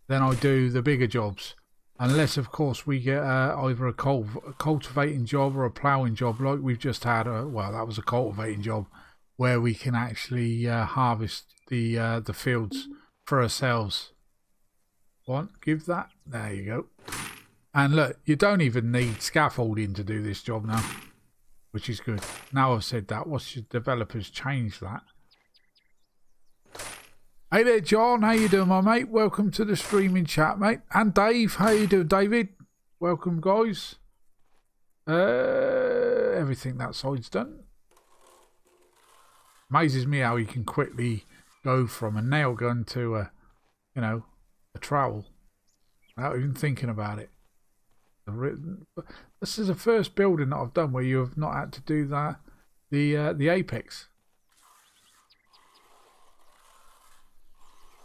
than I do the bigger jobs. Unless, of course, we get either a cultivating job or a ploughing job like we've just had. Well, that was a cultivating job where we can actually harvest the fields for ourselves. Give that. There you go. And look, you don't even need scaffolding to do this job now, which is good. Now I've said that, watch the developers change that. Hey there, John. How you doing, my mate? Welcome to the streaming chat, mate. And Dave. How you doing, David? Welcome, guys. Everything that side's done. Amazes me how you can quickly go from a nail gun to a trowel without even thinking about it. This is the first building that I've done where you have not had to do that. The apex.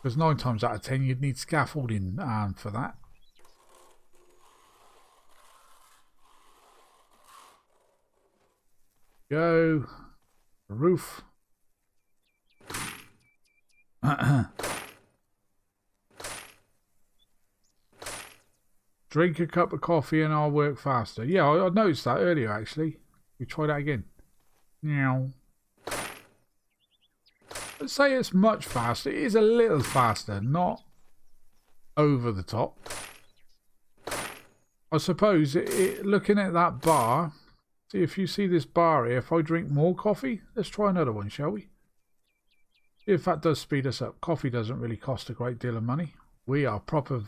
Because 9 times out of 10 you'd need scaffolding for that. Go. The roof. Drink a cup of coffee and I'll work faster. Yeah, I noticed that earlier actually. We try that again. Meow. Let's say it's much faster. It is a little faster, not over the top. I suppose looking at that bar, see if you see this bar here, if I drink more coffee, let's try another one, shall we? See if that does speed us up. Coffee doesn't really cost a great deal of money. We are proper.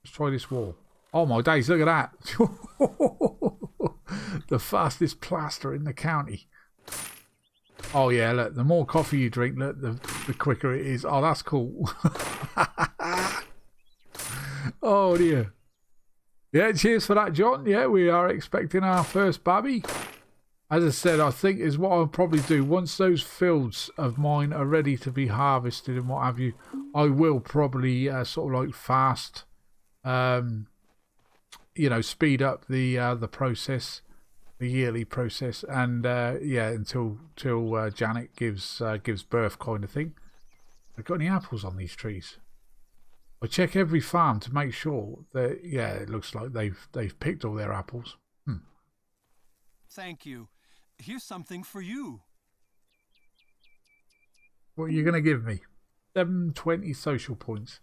Let's try this wall. Oh my days, look at that. The fastest plaster in the county. Oh yeah, look, the more coffee you drink, look, the quicker it is. Oh, that's cool. Oh dear. Yeah, cheers for that, John. Yeah, we are expecting our first babby. As I said, I think is what I'll probably do. Once those fields of mine are ready to be harvested and what have you, I will probably sort of like fast, speed up the process. The yearly process, and until Janet gives birth, kind of thing. Have got any apples on these trees? I check every farm to make sure that it looks like they've picked all their apples. Thank you. Here's something for you. What are you going to give me? 720 social points.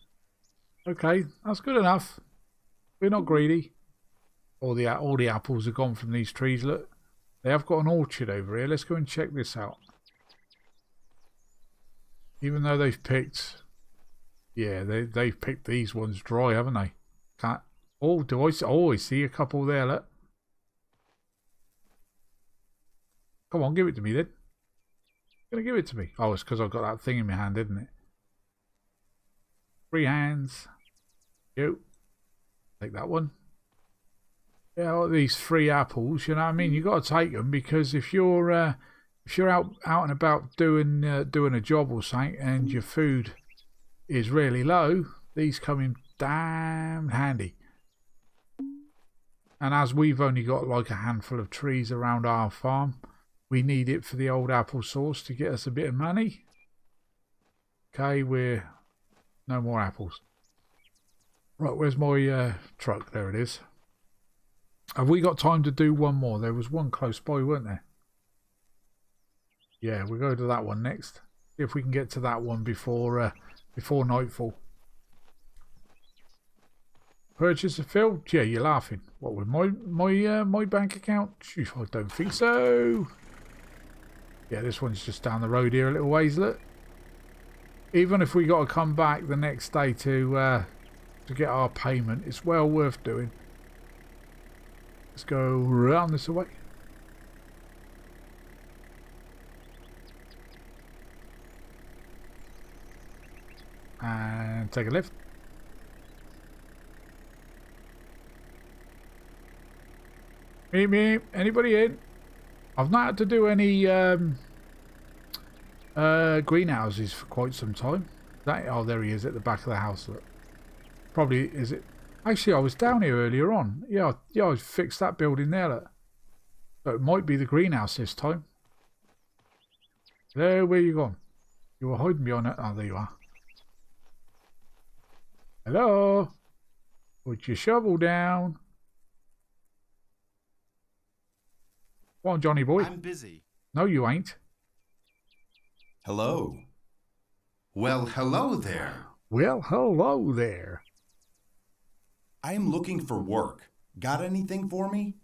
Okay, that's good enough. We're not greedy. All the apples are gone from these trees. Look, they have got an orchard over here. Let's go and check this out. Even though they've picked, they've picked these ones dry, haven't they? Can't. Oh, I see a couple there. Look. Come on, give it to me then. You're gonna give it to me? Oh, it's because I've got that thing in my hand, isn't it? Free hands. You take that one. Yeah, all these free apples, you know what I mean? You got to take them because if you're out and about doing a job or something and your food is really low, these come in damn handy. And as we've only got like a handful of trees around our farm, we need it for the old apple sauce to get us a bit of money. Okay, we're no more apples. Right, where's my truck? There it is. Have we got time to do one more? There was one close by, weren't there? Yeah, we'll go to that one next. See if we can get to that one before nightfall. Purchase a field? Yeah, you're laughing. What, with my bank account? Phew, I don't think so. Yeah, this one's just down the road here a little ways, look. Even if we got to come back the next day to get our payment, it's well worth doing. Let's go round this way. And take a left. Meep meep. Anybody in? I've not had to do any greenhouses for quite some time. Oh, there he is at the back of the house. Look. Probably is it? Actually, I was down here earlier on. Yeah, I fixed that building there. Look. So it might be the greenhouse this time. There, where you gone? You were hiding behind it. Oh, there you are. Hello. Put your shovel down. Come on, Johnny boy. I'm busy. No, you ain't. Hello. Well, hello there. Well, hello there. I am looking for work. Got anything for me?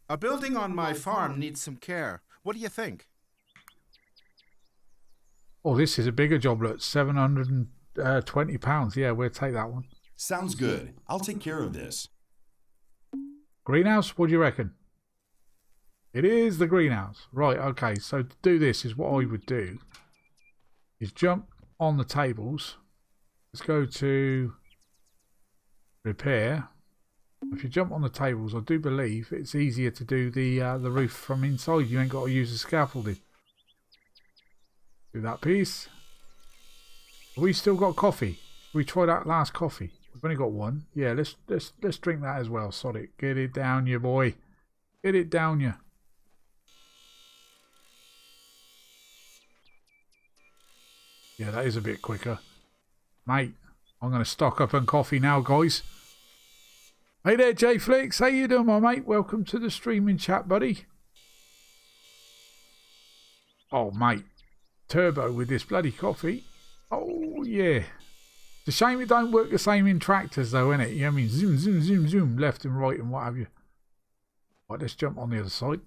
A building on my farm needs some care. What do you think? Oh, this is a bigger job. Look, £720. Yeah, we'll take that one. Sounds good. I'll take care of this. Greenhouse, what do you reckon? It is the greenhouse. Right, okay. So to do this is what I would do. Is jump on the tables. Let's go to repair. If you jump on the tables, I do believe it's easier to do the roof from inside. You ain't got to use the scaffolding. Do that piece. Have we still got coffee? We tried that last coffee. We've only got one. Yeah, let's drink that as well. Sod it. Get it down, you boy. Get it down, you. Yeah, that is a bit quicker. Mate, I'm going to stock up on coffee now, guys. Hey there, J Flix. How you doing, my mate? Welcome to the streaming chat, buddy. Oh, mate. Turbo with this bloody coffee. Oh, yeah. It's a shame it don't work the same in tractors, though, innit? You know what I mean? Zoom, zoom, zoom, zoom, left and right and what have you. Right, let's jump on the other side.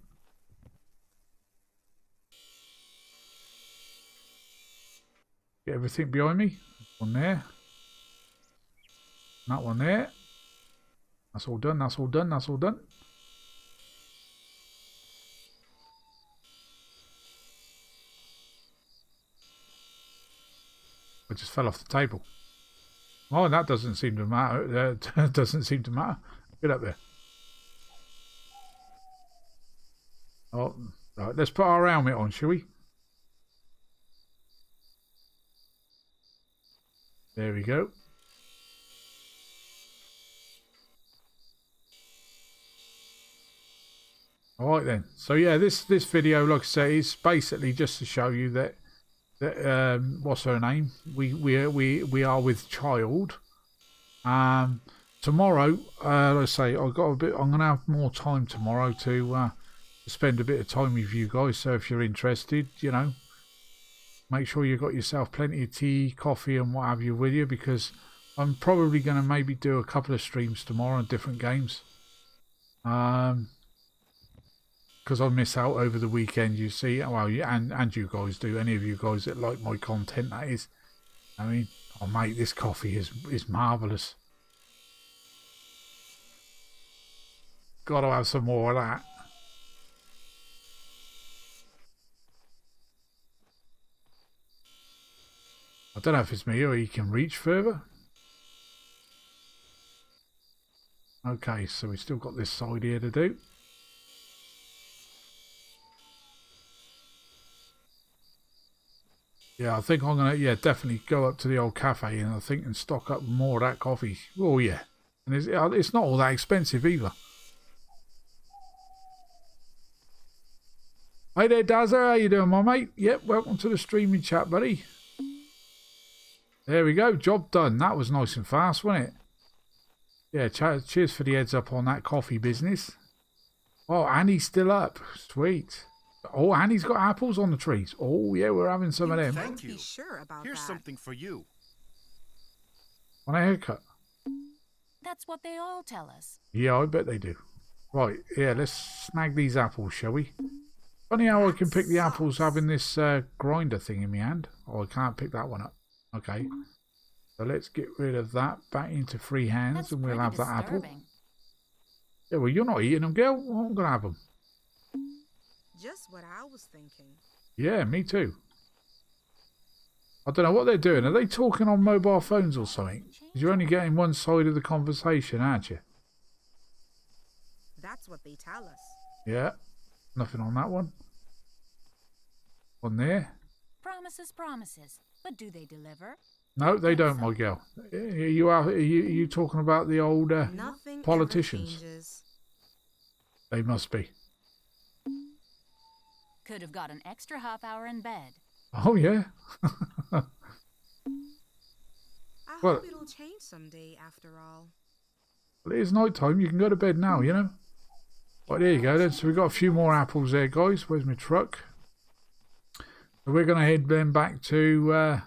Get everything behind me. One there. That one there. That's all done, that's all done, that's all done. I just fell off the table. Oh, that doesn't seem to matter. That doesn't seem to matter. Get up there. Oh, right, let's put our helmet on, shall we? There we go. Alright then. So yeah, this video, like I say, is basically just to show you that what's her name? We are with child. Tomorrow, let's say I'm gonna have more time tomorrow to spend a bit of time with you guys. So if you're interested, you know, make sure you got yourself plenty of tea, coffee and what have you with you, because I'm probably going to maybe do a couple of streams tomorrow on different games. Because I miss out over the weekend, you see. Well, and you guys do. Any of you guys that like my content, that is. I mean, oh mate, this coffee is marvellous. Got to have some more of that. I don't know if it's me or he can reach further. Okay, so we still got this side here to do. Yeah, I think I'm gonna definitely go up to the old cafe and I think and stock up more of that coffee. Oh yeah, and it's not all that expensive either. Hey there, Dazza, how you doing, my mate? Yep, welcome to the streaming chat, buddy. There we go, job done. That was nice and fast, wasn't it? Yeah, cheers for the heads up on that coffee business. Oh, Annie's still up. Sweet. Oh, Annie's got apples on the trees. Oh, yeah, we're having some of them. Thank you. Be sure about Here's that. something for you. Want a haircut? That's what they all tell us. Yeah, I bet they do. Right, yeah, let's snag these apples, shall we? Funny how I can pick the apples having this grinder thing in my hand. Oh, I can't pick that one up. Okay. So let's get rid of that back into free hands. That's And we'll have that apple. disturbing. Yeah, well, you're not eating them, girl. Well, I'm going to have them. Just what I was thinking. Yeah, me too. I don't know what they're doing. Are they talking on mobile phones or something? 'Cause you're only getting one side of the conversation, aren't you? That's what they tell us. Yeah. Nothing on that one. On there. Promises, promises. But do they deliver? No, they don't, my girl. You talking about the old Nothing politicians? Ever changes. They must be. Could have got an extra half hour in bed. Oh, yeah. I Well- hope it'll change someday after all. Well, it is night time. You can go to bed now, you know. Right, there you go then. So we've got a few more apples there, guys. Where's my truck? So we're going to head then back to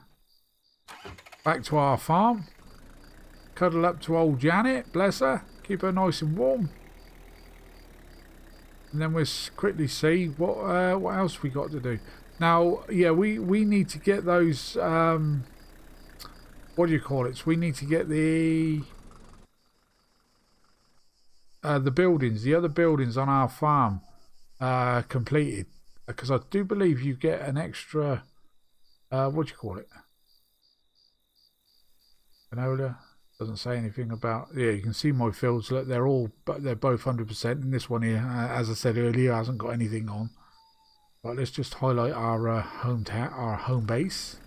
our farm. Cuddle up to old Janet. Bless her. Keep her nice and warm. And then we'll quickly see what else we got to do. Now, yeah, we need to get those. What do you call it? So we need to get the buildings, the other buildings on our farm, completed. Because I do believe you get an extra. What do you call it? Canola. Doesn't say anything about. Yeah, you can see my fields. Look, they're both 100%. And this one here, as I said earlier, hasn't got anything on. But let's just highlight our home base,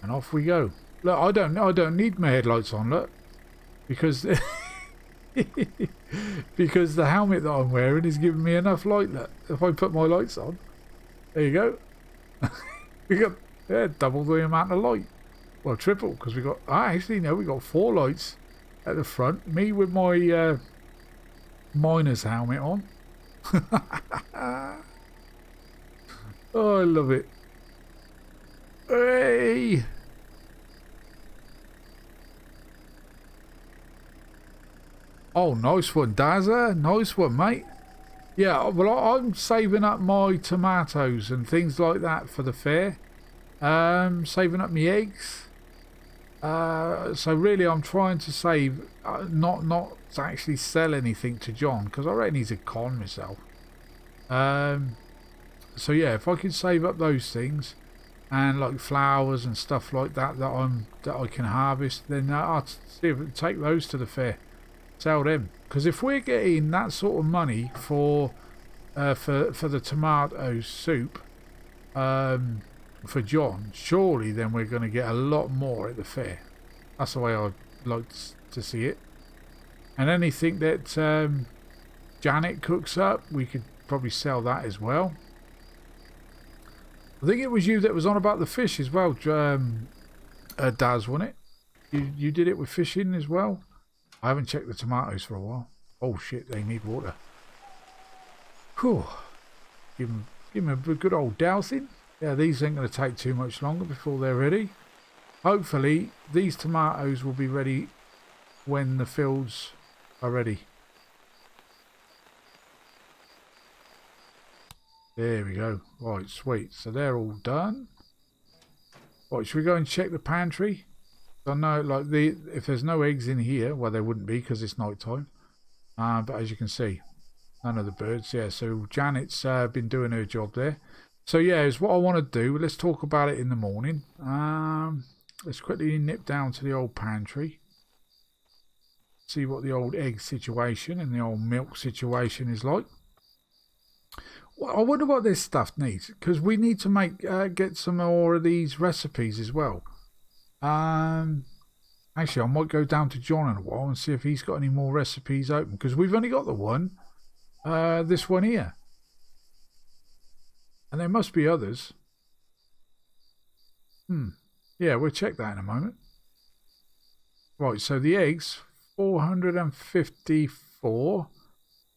and off we go. Look, I don't need my headlights on. Look, because because the helmet that I'm wearing is giving me enough light. Look, if I put my lights on, there you go. We got double the amount of light. Well, triple, because we got. Actually, no, we got 4 lights at the front. Me with my miner's helmet on. Oh, I love it. Hey! Oh, nice one, Dazza. Nice one, mate. Yeah, well, I'm saving up my tomatoes and things like that for the fair. Saving up my eggs. So really, I'm trying to save, not to actually sell anything to John, because I reckon he's a con myself. So yeah, if I can save up those things and like flowers and stuff like that that I can harvest, then I'll see if I can take those to the fair, sell them. Because if we're getting that sort of money for the tomato soup for John, surely then we're going to get a lot more at the fair. That's the way I'd like to see it. And anything that Janet cooks up, we could probably sell that as well. I think it was you that was on about the fish as well, Daz, wasn't it? You did it with fishing as well? I haven't checked the tomatoes for a while. Oh shit, they need water. Whew. Give them a good old dousing. Yeah, these ain't going to take too much longer before they're ready. Hopefully, these tomatoes will be ready when the fields are ready. There we go. Right, sweet. So they're all done. Right, should we go and check the pantry? I know, like, if there's no eggs in here, well, there wouldn't be because it's night time. But as you can see, none of the birds. Yeah, so Janet's been doing her job there. So yeah, is what I want to do. Let's talk about it in the morning. Let's quickly nip down to the old pantry. See what the old egg situation and the old milk situation is like. I wonder what this stuff needs, because we need to make get some more of these recipes as well. Actually, I might go down to John in a while and see if he's got any more recipes open, because we've only got the one, this one here, and there must be others. Yeah, we'll check that in a moment. Right, so the eggs, 454,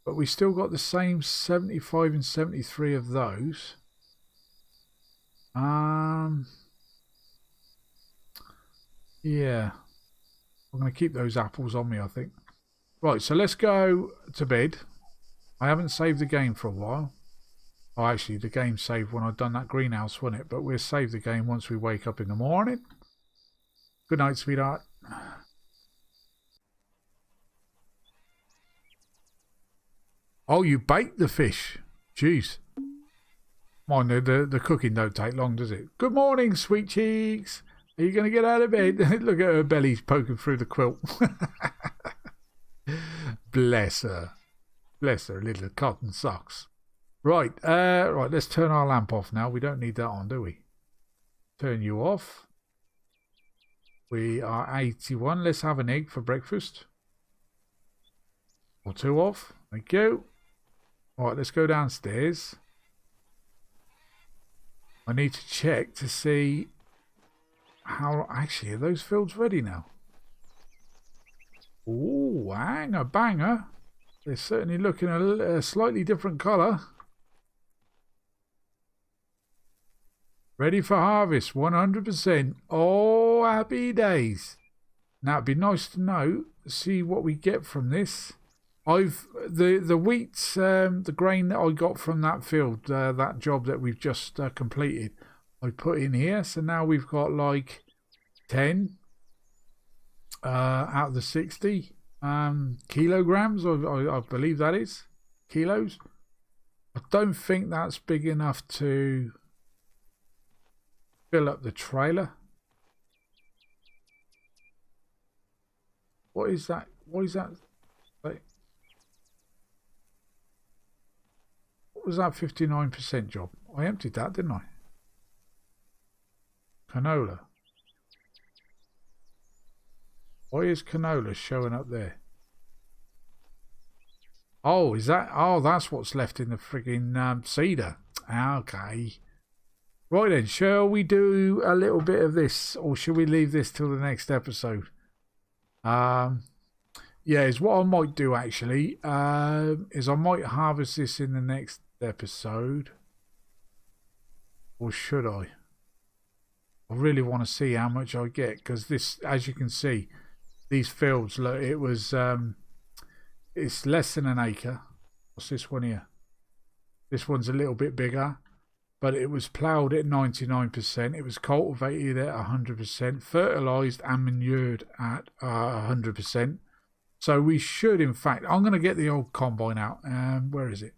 but we still got the same 75 and 73 of those. Yeah, I'm going to keep those apples on me, I think. Right, so let's go to bed. I haven't saved the game for a while. Oh, actually, the game saved when I'd done that greenhouse, wasn't it? But we'll save the game once we wake up in the morning. Good night, sweetheart. Oh, you baked the fish. Jeez. Mind the cooking don't take long, does it? Good morning, sweet cheeks. Are you going to get out of bed? Look at her belly poking through the quilt. Bless her. Bless her little cotton socks. Right, right, let's turn our lamp off now. We don't need that on, do we? Turn you off. We are 81. Let's have an egg for breakfast. Or two off. Thank you. Right, let's go downstairs. I need to check to see how... Actually, are those fields ready now? Ooh, hanger banger. They're certainly looking a slightly different colour. Ready for harvest, 100%. Oh, happy days. Now, it'd be nice to know, see what we get from this. The wheat, the grain that I got from that field, that job that we've just completed, I put in here. So now we've got like 10 out of the 60 kilograms, I believe that is. Kilos. I don't think that's big enough to fill up the trailer. What is that? What is that? What was that 59% job? I emptied that, didn't I? Canola. Why is canola showing up there? Oh, is that? Oh, that's what's left in the frigging cedar. Okay. Right then, shall we do a little bit of this, or should we leave this till the next episode? Yeah, is what I might do actually. Is I might harvest this in the next episode, or should I? I really want to see how much I get, because this, as you can see, these fields, look, it was it's less than an acre. What's this one here? This one's a little bit bigger, but it was ploughed at 99%. It was cultivated at 100%, fertilised and manured at 100%. So we should, in fact, I'm going to get the old combine out. Where is it?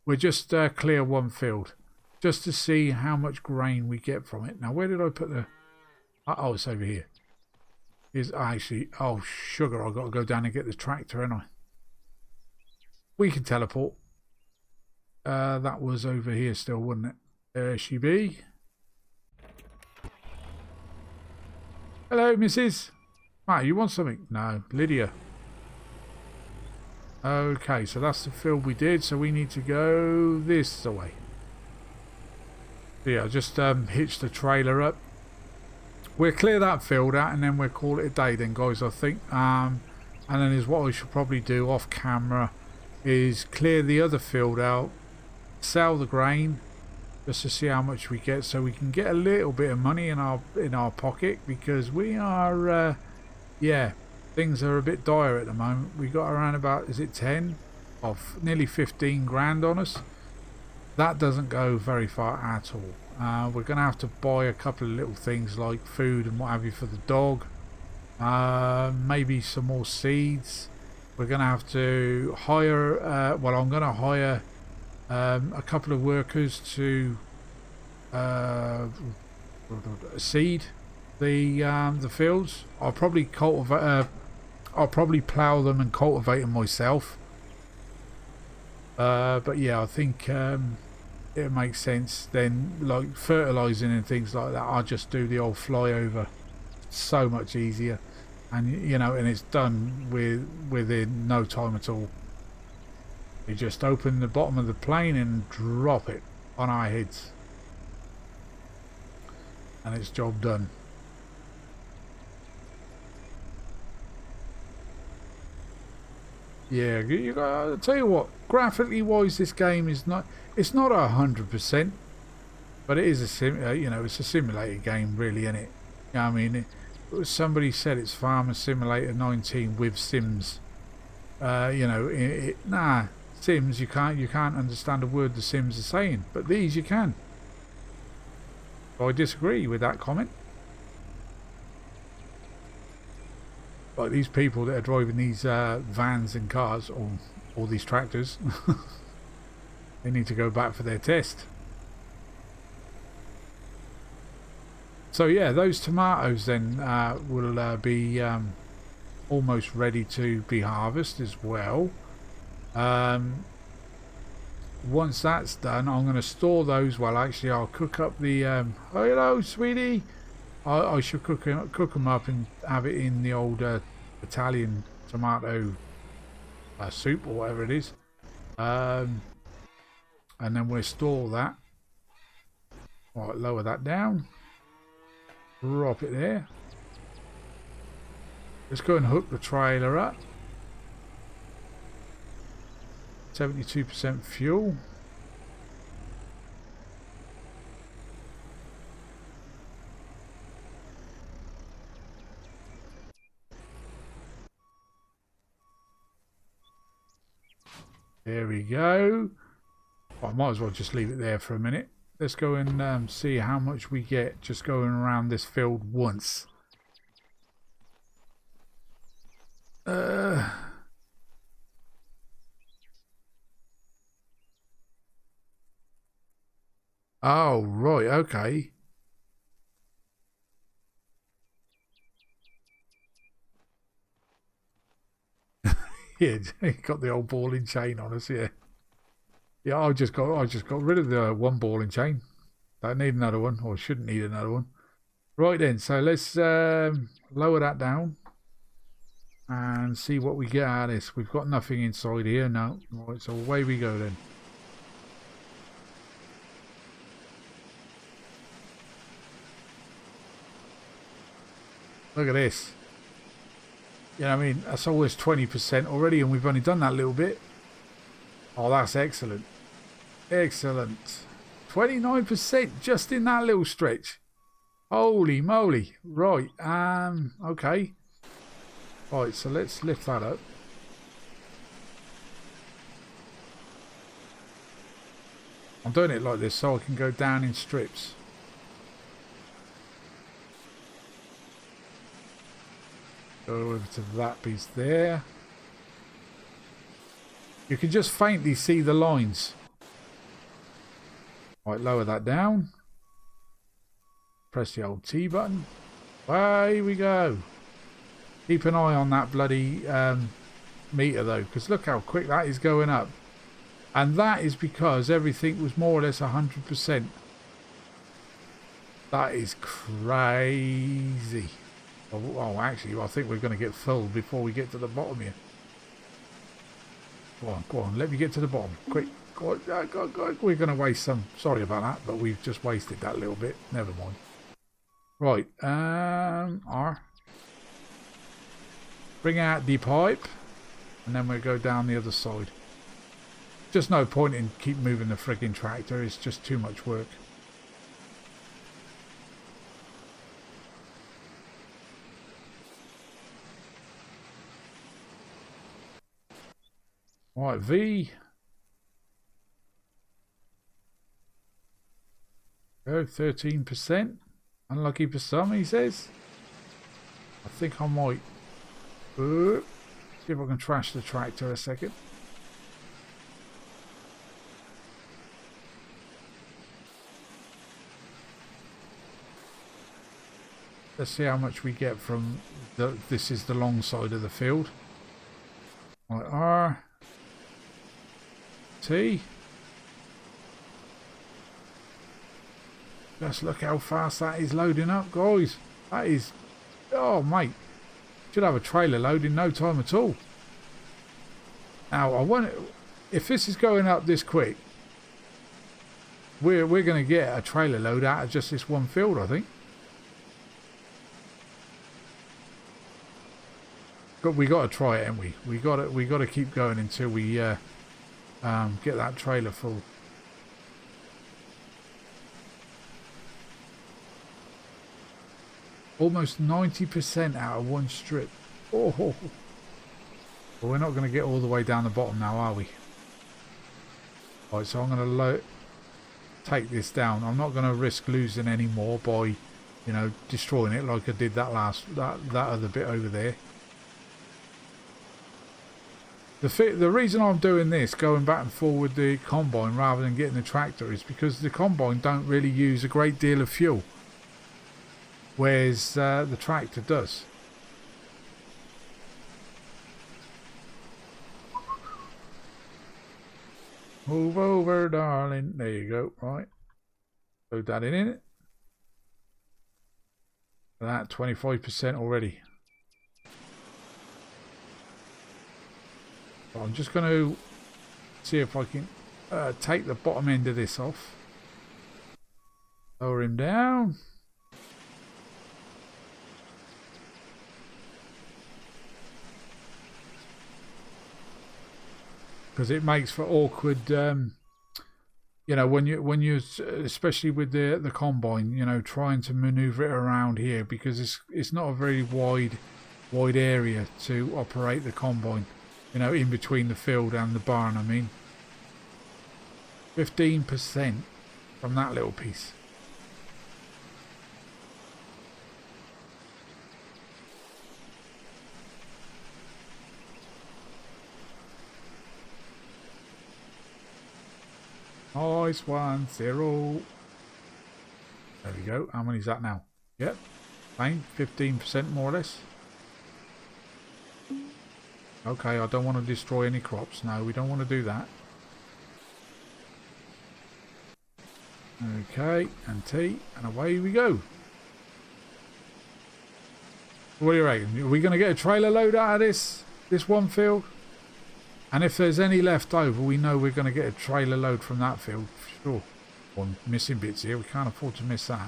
We'll just clear one field just to see how much grain we get from it. Now, where did I put the... Oh, it's over here. Is actually... Oh, sugar, I've got to go down and get the tractor, haven't I? We can teleport. That was over here still, wasn't it? There she be. Hello, Mrs. Matt, you want something? No, Lydia. Okay, so that's the field we did. So we need to go this way. So yeah, just hitch the trailer up. We'll clear that field out and then we'll call it a day then, guys, I think. And then is what I should probably do off camera is clear the other field out, sell the grain, just to see how much we get, so we can get a little bit of money in our pocket, because we are yeah, things are a bit dire at the moment. We got around about, is it 10 of nearly 15 grand on us. That doesn't go very far at all. We're gonna have to buy a couple of little things like food and what have you for the dog, maybe some more seeds. We're gonna have to hire well, I'm gonna hire a couple of workers to seed the fields. I'll probably cultivate. I'll probably plough them and cultivate them myself. But yeah, I think it makes sense. Then like fertilizing and things like that, I just do the old flyover. So much easier, and you know, and it's done within no time at all. You just open the bottom of the plane and drop it on our heads, and it's job done. Yeah, I'll tell you what, graphically wise, this game is not. It's not 100%, but it is you know, it's a simulator game, really, isn't it? You know, I mean, somebody said it's Farmer Simulator 19 with Sims. You know, nah, Sims, you can't understand a word the Sims are saying, but these you can. I disagree with that comment. Like these people that are driving these vans and cars, or these tractors, they need to go back for their test. So yeah, those tomatoes then will be almost ready to be harvested as well. Once that's done, I'm going to store those. Well, actually, I'll cook up the. Oh, hello, sweetie. I should cook them up and have it in the old Italian tomato soup or whatever it is, and then we'll store that. All right, lower that down. Drop it there. Let's go and hook the trailer up. 72% fuel. There we go. I might as well just leave it there for a minute. Let's go and see how much we get just going around this field once. Oh, right, okay. Yeah, he got the old ball and chain on us, yeah. Yeah, I just got rid of the one ball and chain. Don't need another one, or shouldn't need another one. Right then, so let's lower that down and see what we get out of this. We've got nothing inside here, no. Right, so away we go then. Look at this. You know what I mean? That's always 20% already, and we've only done that little bit. Oh, that's excellent. Excellent. 29% just in that little stretch. Holy moly. Right. Okay. Right, so let's lift that up. I'm doing it like this so I can go down in strips. Go over to that piece there. You can just faintly see the lines. Right, lower that down. Press the old T button. Away we go. Keep an eye on that bloody meter though, because look how quick that is going up. And that is because everything was more or less 100%. That is crazy. Oh, actually, I think we're going to get filled before we get to the bottom here. Go on, let me get to the bottom. Quick, go on. We're going to waste some. Sorry about that, but we've just wasted that little bit. Never mind. Right, R. Bring out the pipe, and then we'll go down the other side. Just no point in keep moving the frigging tractor. It's just too much work. Right, V. Go 13%. Unlucky for some, he says. I think I might. See if I can trash the tractor a second. Let's see how much we get from the. This is the long side of the field. Right, R. T. Just look how fast that is loading up, guys. That is... Oh, mate. Should have a trailer load in no time at all. Now, I want... If this is going up this quick, we're going to get a trailer load out of just this one field, I think. But we got to try it, haven't we? We got to keep going until we get that trailer full. Almost 90% out of one strip. Oh, well, we're not going to get all the way down the bottom now, are we? Right, so I'm going to take this down. I'm not going to risk losing any more by, you know, destroying it like I did that other bit over there. The reason I'm doing this, going back and forward with the combine rather than getting the tractor, is because the combine don't really use a great deal of fuel, whereas the tractor does. Move over, darling. There you go. Right. Load that in it. That 25% already. So I'm just going to see if I can take the bottom end of this off. Lower him down. Because it makes for awkward, you know, when you especially with the combine, you know, trying to maneuver it around here, because it's not a very wide area to operate the combine, you know, in between the field and the barn. I mean, 15% from that little piece. Nice 1, 0. There we go. How many is that now? Yep. Same. 15% more or less. Okay, I don't want to destroy any crops. No, we don't want to do that. Okay, and T, and away we go. What do you reckon? Are we going to get a trailer load out of this one field? And if there's any left over, we know we're going to get a trailer load from that field. Sure. One missing bits here. We can't afford to miss that.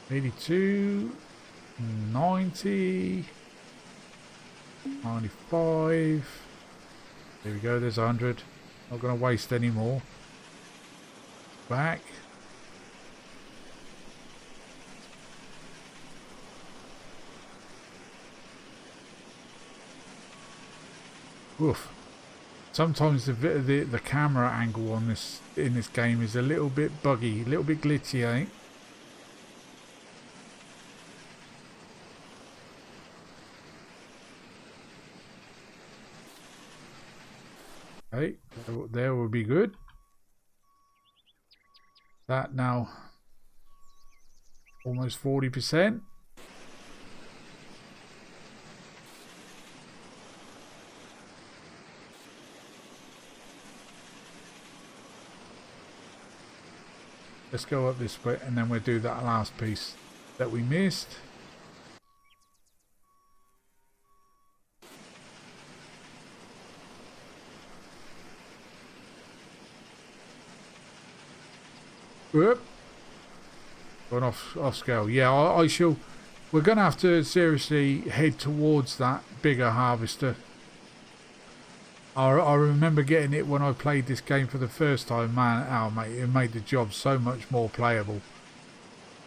$82, 90, 95. There we go. There's 100. Not going to waste any more. Back. Oof. Sometimes the camera angle on in this game is a little bit buggy, a little bit glitchy, I think. Okay, there will be good. That now almost 40%. Let's go up this way and then we'll do that last piece that we missed. Whoop. Going off scale. Yeah, I shall. We're going to have to seriously head towards that bigger harvester. I remember getting it when I played this game for the first time. Man, oh mate, it made the job so much more playable.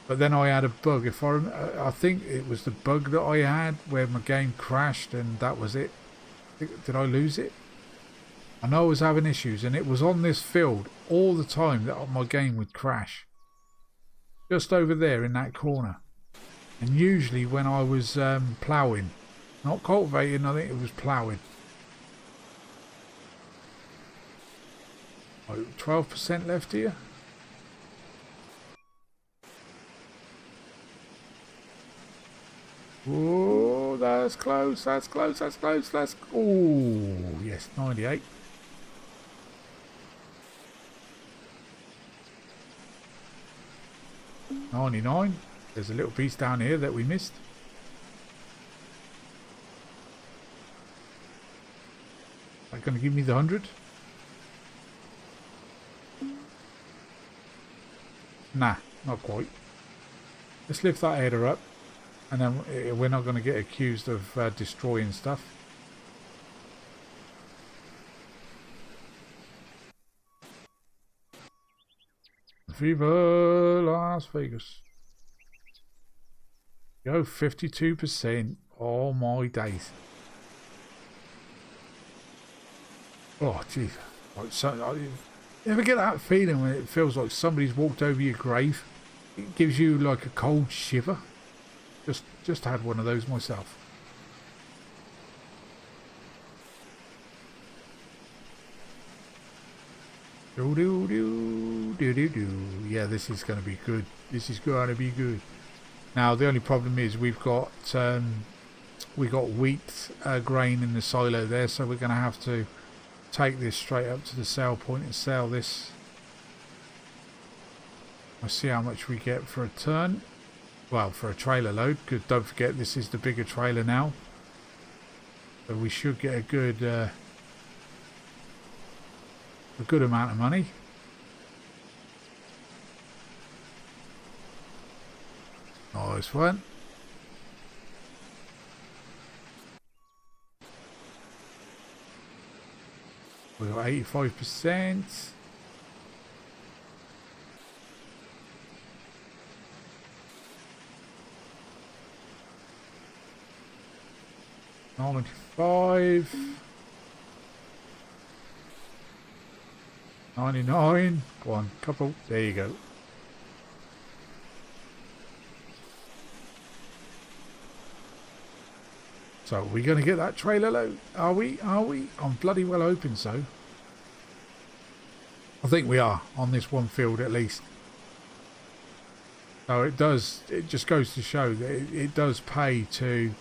But then I had a bug. I think it was the bug that I had where my game crashed and that was it. Did I lose it? I know I was having issues and it was on this field all the time that my game would crash. Just over there in that corner. And usually when I was ploughing, not cultivating, I think it was ploughing. 12% left here. Oh, that's close, that's close, that's close, that's... Oh, yes, 98. 99. There's a little piece down here that we missed. Is that going to give me the 100? Nah, not quite. Let's lift that header up, and then we're not going to get accused of destroying stuff. Viva Las Vegas. Go 52%. Oh my days. Oh jeez. Like, so, you ever get that feeling when it feels like somebody's walked over your grave? It gives you like a cold shiver. Just had one of those myself. Do do do do do do. Yeah, this is going to be good. This is going to be good. Now the only problem is we've got wheat grain in the silo there, so we're going to have to take this straight up to the sale point and sell this. I'll see how much we get for a turn. Well, for a trailer load, because don't forget this is the bigger trailer now, so we should get a good amount of money. Nice one. We got 85%. $95. 99. Go on, couple. There you go. So we're going to get that trailer load. Are we? Are we? I'm bloody well hoping so. I think we are on this one field at least. So it just goes to show that it does pay to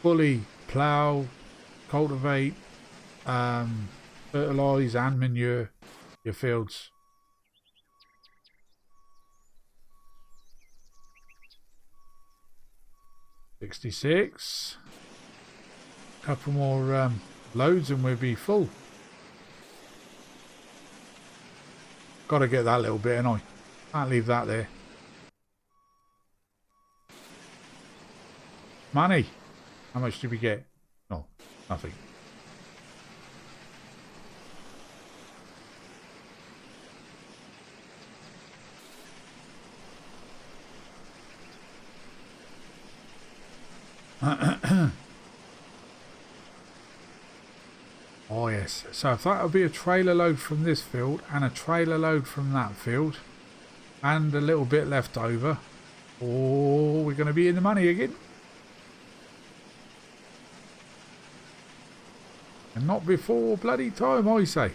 fully plough, cultivate, fertilise and manure your fields. $66. Couple more loads and we'll be full. Got to get that little bit, and I can't leave that there. Money. How much did we get? No, nothing. Oh yes, so if that would be a trailer load from this field and a trailer load from that field and a little bit left over, oh, we're going to be in the money again. And not before bloody time, I say.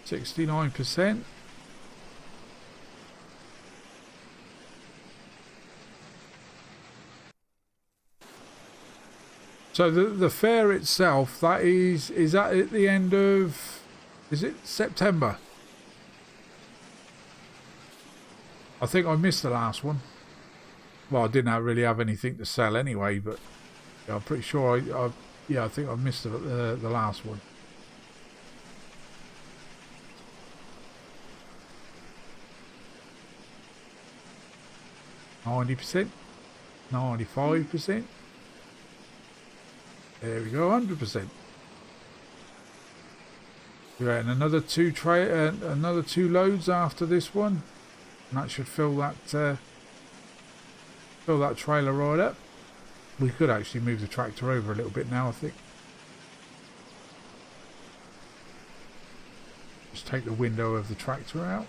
%69%. So the fair itself, that is that at the end of, is it September? I think I missed the last one. Well, I didn't really have anything to sell anyway, but yeah, I'm pretty sure I think I missed the last one. %, 95%. There we go, 100%. We're getting another two loads after this one, and that should fill that trailer right up. We could actually move the tractor over a little bit now, I think. Just take the window of the tractor out.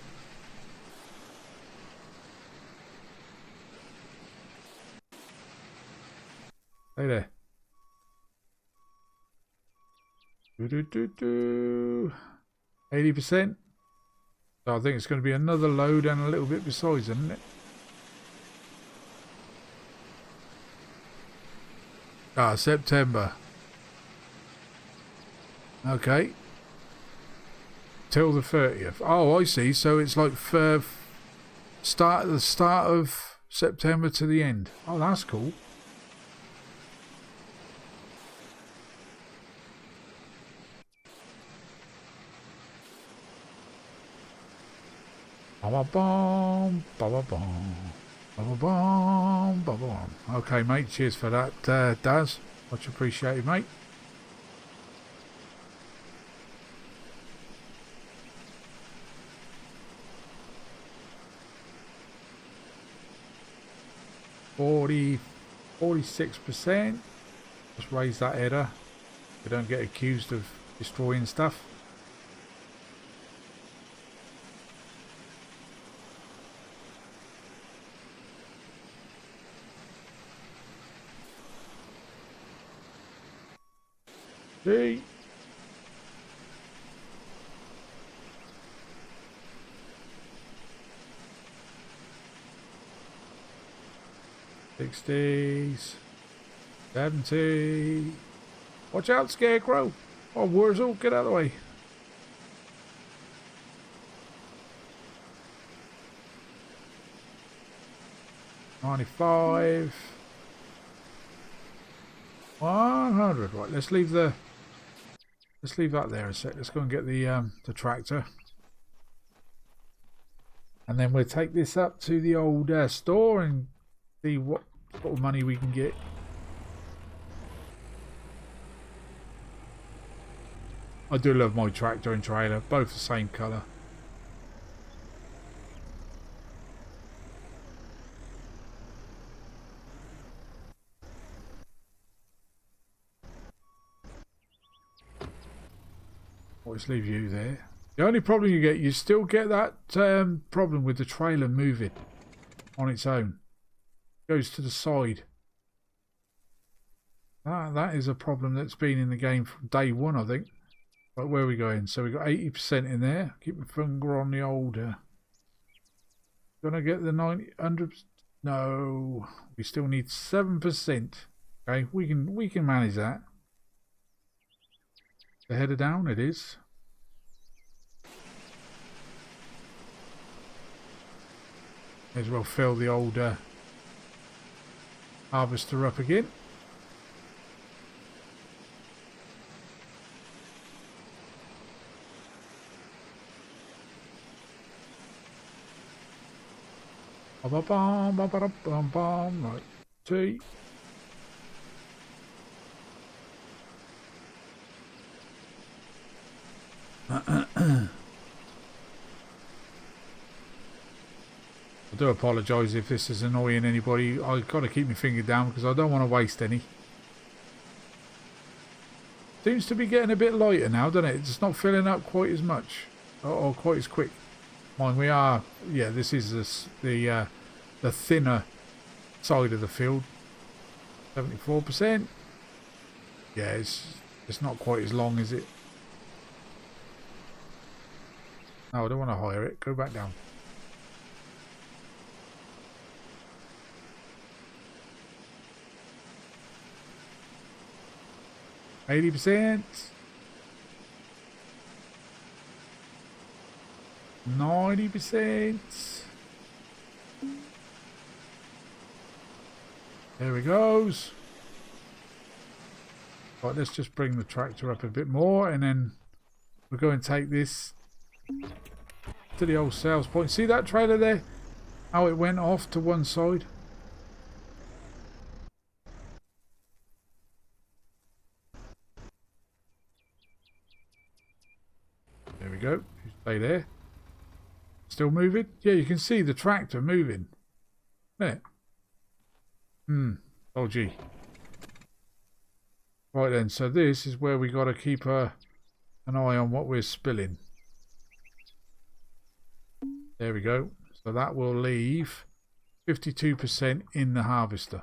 Hey there. 80%. So I think it's going to be another load and a little bit besides, isn't it? September. Okay. till the 30th. Oh, I see. So it's like the start of September to the end. Oh, that's cool. Ba-ba-bum, ba-ba-bum, ba-ba-bum, ba-ba-bum. Okay, mate. Cheers for that, Daz. Much appreciated, mate. $46%. Just raise that header. We don't get accused of destroying stuff. See? '60s, '70s. Watch out, Scarecrow! Oh, Wurzel, get out of the way. '95, 100. Right, let's leave that there a sec. Let's go and get the tractor, and then we'll take this up to the old store and see what sort of money we can get. I do love my tractor and trailer, both the same colour. I'll just leave you there. The only problem you still get that problem with the trailer moving on its own. Goes to the side. That is a problem that's been in the game from day one, I think. Right, where are we going? So we've got 80% in there. Keep my finger on the old. Gonna get the 100. No, we still need 7%. Okay, we can manage that. The header down, it is. May as well fill the old harvester up again. Right, tea. I do apologise if this is annoying anybody. I've got to keep my finger down because I don't want to waste any. Seems to be getting a bit lighter now, doesn't it? It's not filling up quite as much or quite as quick. Mind we are, yeah, this is the thinner side of the field. 74%. Yeah, it's not quite as long, is it? No, I don't want to hire it. Go back down. %. 90%. There he goes. Right, let's just bring the tractor up a bit more and then we'll go and take this to the old sales point. See that trailer there? How it went off to one side? There we go. You stay there. Still moving? Yeah, you can see the tractor moving. There. Oh gee. Right then, so this is where we got to keep an eye on what we're spilling. There we go. So that will leave 52% in the harvester.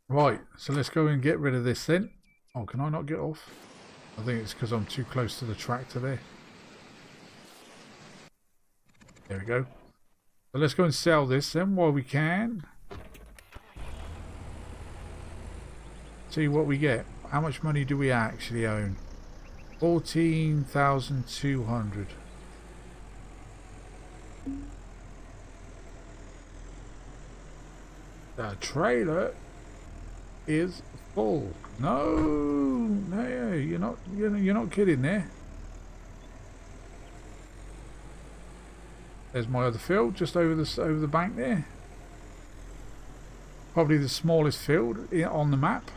Right, so let's go and get rid of this then. Oh, can I not get off? I think it's because I'm too close to the tractor there. There we go. So let's go and sell this then while we can. See what we get. How much money do we actually own? 14,200. The trailer is full. No, you're not kidding there. There's my other field just over the bank there. Probably the smallest field on the map.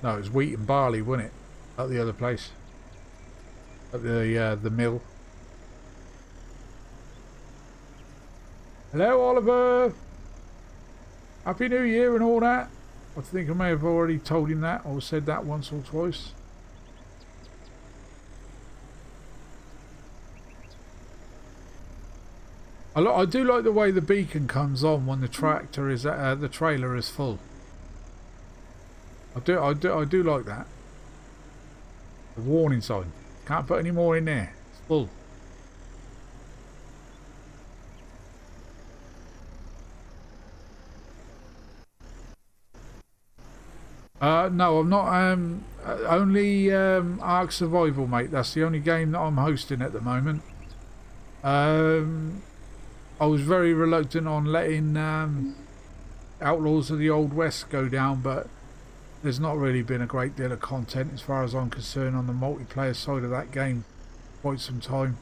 No, it was wheat and barley, wasn't it? At the other place, at the mill. Hello, Oliver. Happy New Year and all that. I think I may have already told him that or said that once or twice. I do like the way the beacon comes on when the tractor is the trailer is full. I do like that. The warning sign. Can't put any more in there. It's full. No, I'm not. Only Ark Survival, mate. That's the only game that I'm hosting at the moment. I was very reluctant on letting Outlaws of the Old West go down, but there's not really been a great deal of content as far as I'm concerned on the multiplayer side of that game quite some time.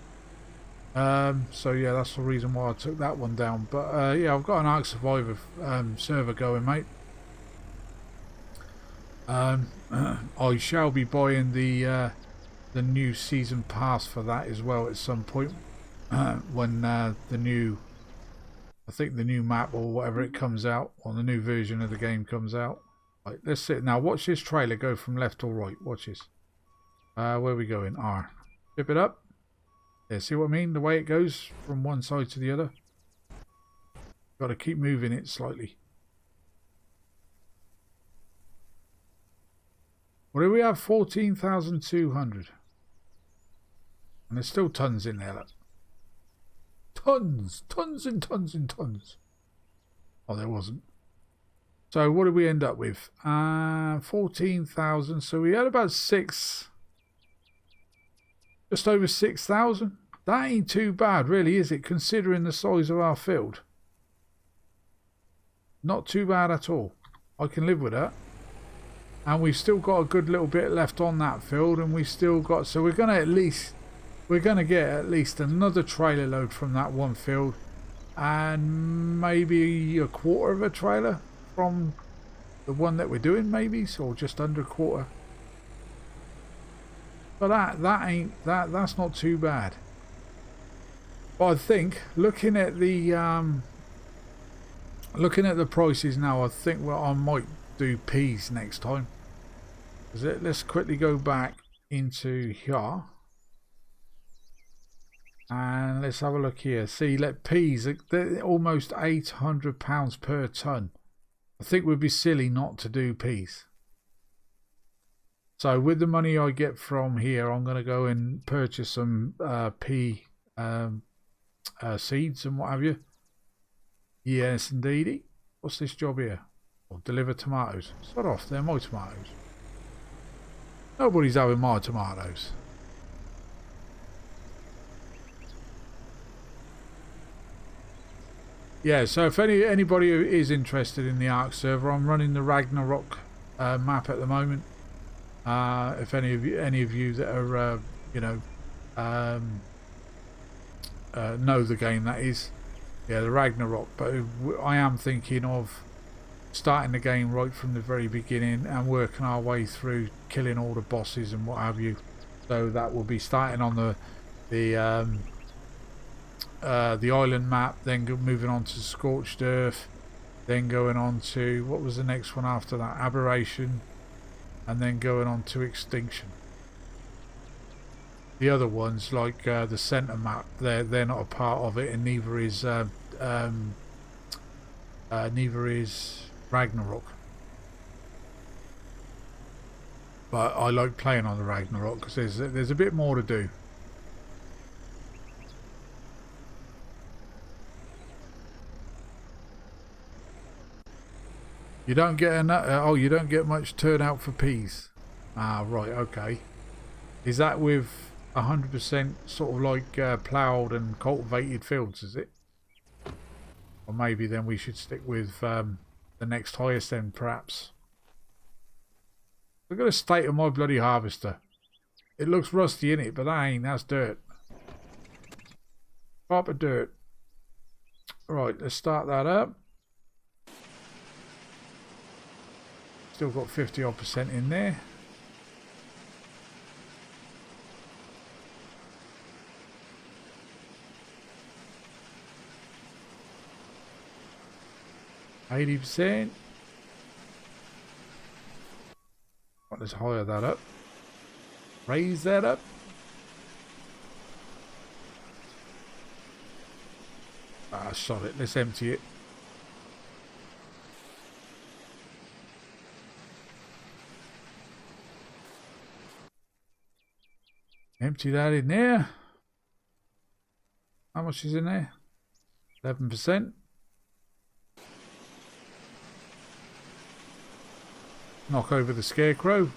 So yeah, that's the reason why I took that one down. But yeah, I've got an Ark Survivor server going, mate. I shall be buying the new season pass for that as well at some point when the new, I think the new map or whatever it comes out, or the new version of the game comes out. Right, let's sit now. Watch this trailer go from left or right. Watch this. Where are we going? R. Tip it up. Yeah, see what I mean? The way it goes from one side to the other. Got to keep moving it slightly. What do we have? 14,200. And there's still tons in there. Look. Tons and tons and tons. Oh, there wasn't. So what did we end up with? 14,000. So we had about just over 6,000. That ain't too bad, really, is it? Considering the size of our field. Not too bad at all. I can live with that. And we've still got a good little bit left on that field, and we still got, so we're gonna get at least another trailer load from that one field, and maybe a quarter of a trailer from the one that we're doing, maybe, so just under a quarter. But that's not too bad. But I think looking at the prices now, I think I might do peas next time. Let's quickly go back into here and let's have a look here. See, peas, they're almost £800 per ton. I think we'd be silly not to do peas. So with the money I get from here, I'm going to go and purchase some pea seeds and what have you. Yes, indeedy. What's this job here? Deliver tomatoes. Start off, they're my tomatoes. Nobody's having my tomatoes. Yeah, so if anybody who is interested in the Ark server, I'm running the Ragnarok map at the moment. If any of you that are know the game, that is, yeah, the Ragnarok. But I am thinking of starting the game right from the very beginning and working our way through killing all the bosses and what have you. So that will be starting on the island map, then moving on to Scorched Earth, then going on to, what was the next one after that? Aberration, and then going on to Extinction. The other ones, like the centre map, they're not a part of it, and neither is Ragnarok. But I like playing on the Ragnarok because there's a bit more to do. You don't get oh, you don't get much turnout for peas. Ah, right, okay. Is that with 100% sort of like ploughed and cultivated fields, is it? Or maybe then we should stick with the next highest then, perhaps. Look at the state of my bloody harvester. It looks rusty in it, but that ain't, that's dirt. Proper dirt. Right, let's start that up. Still got 50 odd % in there. %. Right, let's higher that up. Raise that up. Ah, sod it. Let's empty it. Empty that in there. How much is in there? 11%. Knock over the scarecrow.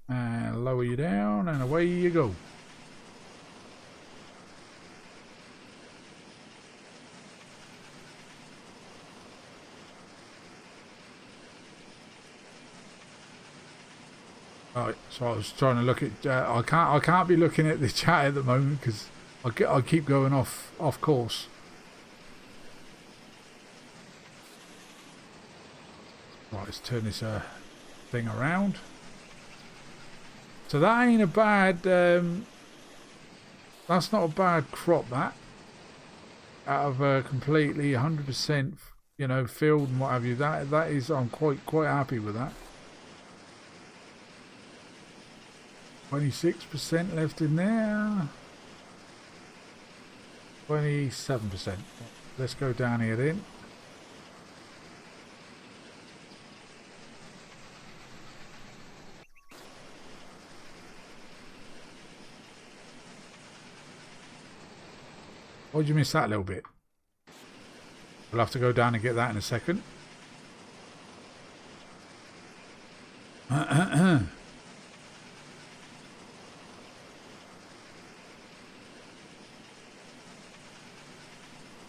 And lower you down and away you go. Right, so I was trying to look at. I can't be looking at the chat at the moment because I keep going off course. Right, let's turn this thing around. So that ain't a bad. That's not a bad crop. That out of a completely 100%, you know, field and what have you. That is, I'm quite happy with that. 26% left in there. 27%. Let's go down here then. Why'd you miss that little bit? We'll have to go down and get that in a second.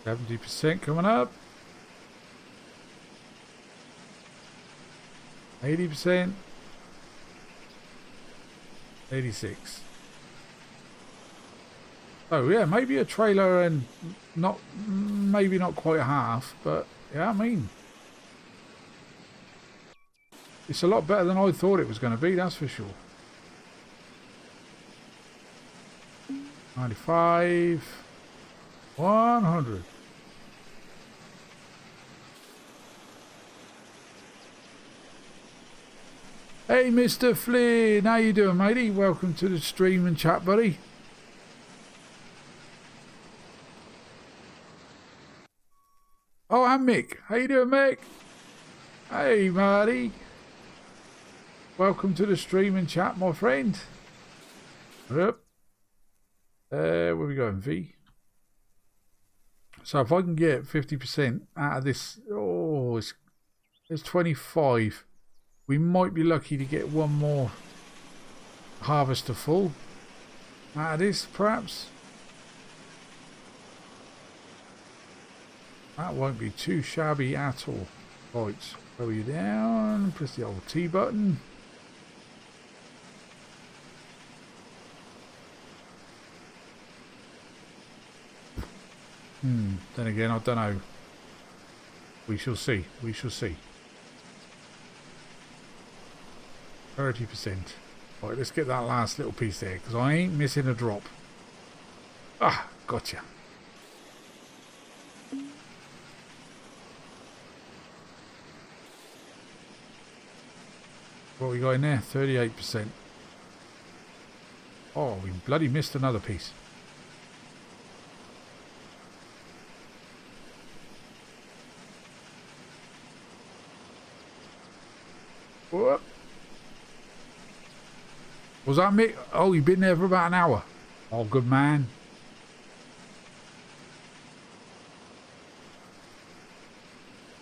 70% coming up. 80%. 86. Oh yeah, maybe a trailer and maybe not quite half, but yeah, I mean, it's a lot better than I thought it was going to be, that's for sure. 95, 100. Hey Mr. Flynn, how you doing, matey? Welcome to the stream and chat, buddy. Oh, I'm Mick. How you doing, Mick? Hey, Marty. Welcome to the stream and chat, my friend. Yep. Where we going, V? So if I can get 50% out of this, oh, it's 25. We might be lucky to get one more harvester full out of this, perhaps. That won't be too shabby at all. Right, go you down, press the old T button. Then again, I don't know. We shall see. We shall see. 30%. Right, let's get that last little piece there, because I ain't missing a drop. Ah, gotcha. What we got in there? 38%. Oh, we bloody missed another piece. Whoop. Was that me? Oh, you've been there for about an hour. Oh, good man.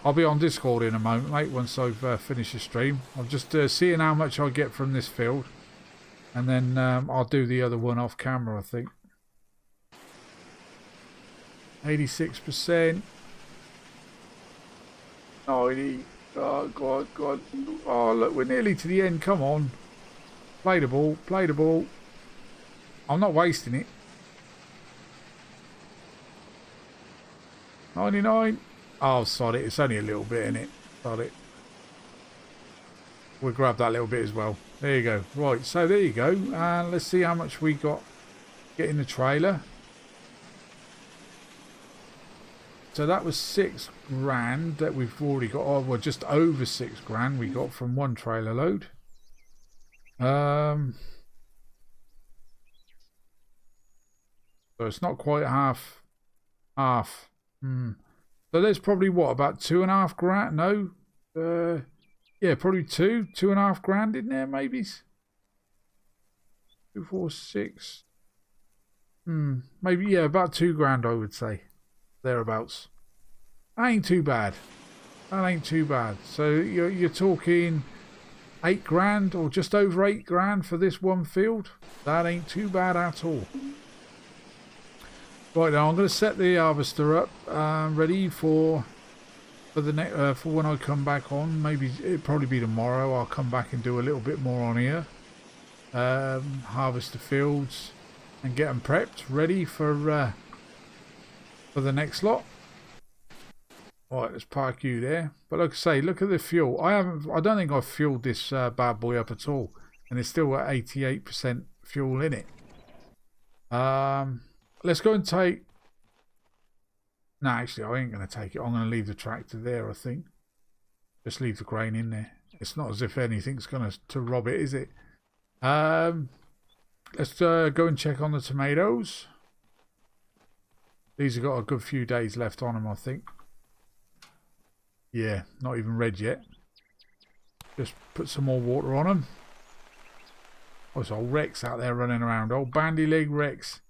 I'll be on Discord in a moment, mate, once I've finished the stream. I'm just seeing how much I get from this field. And then I'll do the other one off camera, I think. 86%. 90. Oh, God, God. Oh, look, we're nearly to the end. Come on. Play the ball. Play the ball. I'm not wasting it. 99. Oh, sod it. It's only a little bit in it. Sod it. We'll grab that little bit as well. There you go. Right, so there you go. And let's see how much we got getting the trailer. So that was 6 grand that we've already got. Oh, well, just over 6 grand we got from one trailer load. So it's not quite half. So there's probably what, about 2.5 grand? No, yeah, probably 2.5 grand in there, maybe. 2, 4, 6. Maybe, yeah, about 2 grand, I would say, thereabouts. That ain't too bad. That ain't too bad. So you're talking 8 grand or just over 8 grand for this one field. That ain't too bad at all. Right, now I'm going to set the harvester up, ready for the next for when I come back on. Maybe it'll probably be tomorrow. I'll come back and do a little bit more on here. Harvest the fields and get them prepped, ready for the next lot. Right, let's park you there. But like I say, look at the fuel. I don't think I've fueled this bad boy up at all, and it's still got 88% fuel in it. Let's go and take... No, actually, I ain't going to take it. I'm going to leave the tractor there, I think. Just leave the grain in there. It's not as if anything's going to rob it, is it? Let's go and check on the tomatoes. These have got a good few days left on them, I think. Yeah, not even red yet. Just put some more water on them. Oh, it's old Rex out there running around. Old bandy leg Rex.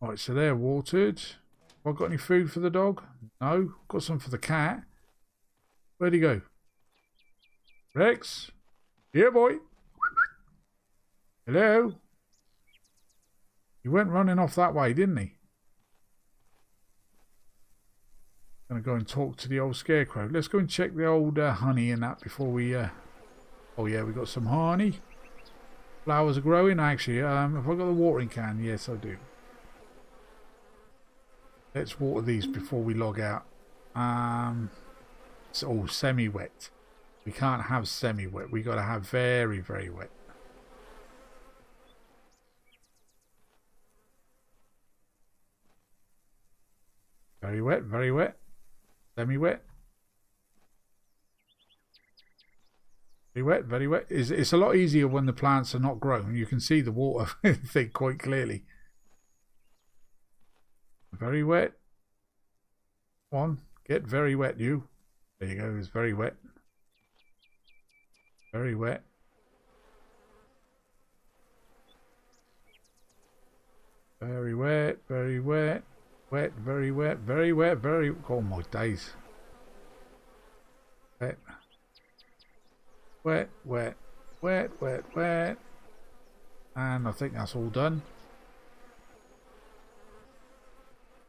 Right, so they're watered. Have I got any food for the dog? No. Got some for the cat. Where'd he go? Rex? Yeah, boy. Hello? He went running off that way, didn't he? Gonna go and talk to the old scarecrow. Let's go and check the old honey and that before we... Oh, yeah, we got some honey. Flowers are growing. Actually, have I got the watering can? Yes, I do. Let's water these before we log out. It's all semi-wet. We can't have semi-wet. We got to have very, very wet. Very wet, very wet. Semi-wet. Very wet, very wet. It's a lot easier when the plants are not grown. You can see the water thing quite clearly. Very wet. One, get very wet, you. There you go, it's very wet. Very wet. Very wet, very wet. Wet, very wet, very wet, very... Oh my days. Wet. Wet, wet, wet, wet, wet. And I think that's all done.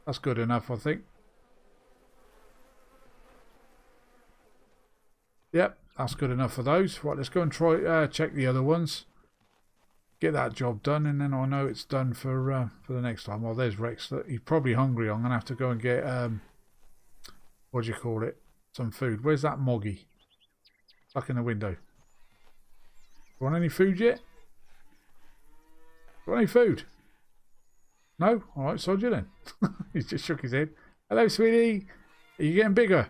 That's good enough, I think. Yep, that's good enough for those. Right, let's go and try check the other ones. Get that job done, and then I know it's done for the next time. Well, there's Rex. He's probably hungry. I'm gonna have to go and get what do you call it? Some food. Where's that Moggy? Stuck in the window. Want any food yet? Want any food? No? Alright, sod you then. He's just shook his head. Hello, sweetie. Are you getting bigger?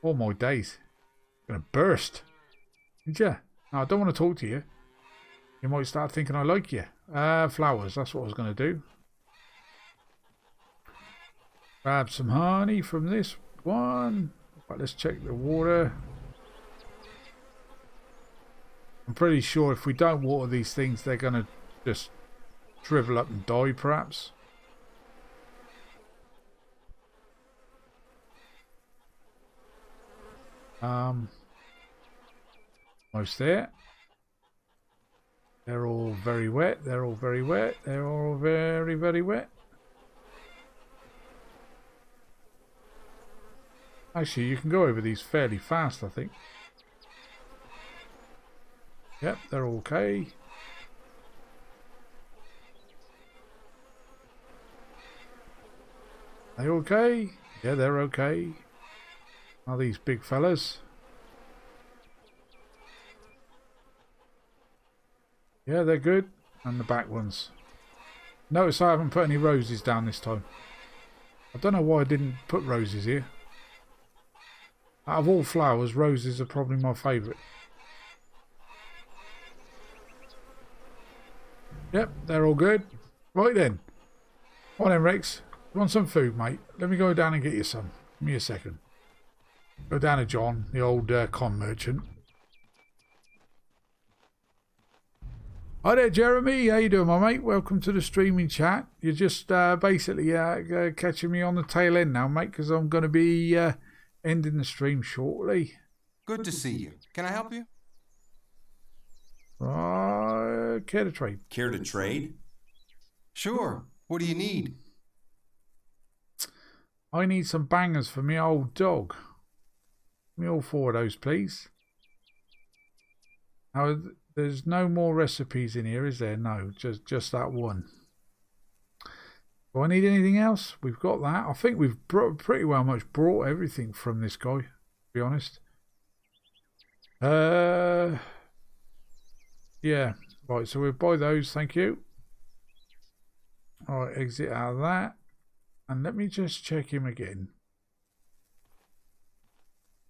Oh my days. You're gonna burst. Did you? No, I don't want to talk to you. You might start thinking I like you. Flowers, that's what I was going to do. Grab some honey from this one. Right, let's check the water. I'm pretty sure if we don't water these things, they're going to just shrivel up and die, perhaps. Almost there. They're all very wet. They're all very wet. They're all very, very wet. Actually, you can go over these fairly fast, I think. Yep, they're okay. Are they okay? Yeah, they're okay. Are these big fellas? Yeah, they're good. And the back ones. Notice I haven't put any roses down this time. I don't know why I didn't put roses here. Out of all flowers, roses are probably my favourite. Yep, they're all good. Right then. Come on then, Rex. You want some food, mate? Let me go down and get you some. Give me a second. Go down to John, the old con merchant. Hi there, Jeremy. How you doing, my mate? Welcome to the streaming chat. You're just basically catching me on the tail end now, mate, because I'm going to be ending the stream shortly. Good to see you. Can I help you? Care to trade? Care to trade? Sure. What do you need? I need some bangers for me old dog. Give me all 4 of those, please. Now, there's no more recipes in here, is there? No, just that one. Do I need anything else? We've got that. I think we've pretty well much brought everything from this guy, to be honest. Yeah. Right, so we'll buy those, thank you. Alright, exit out of that. And let me just check him again.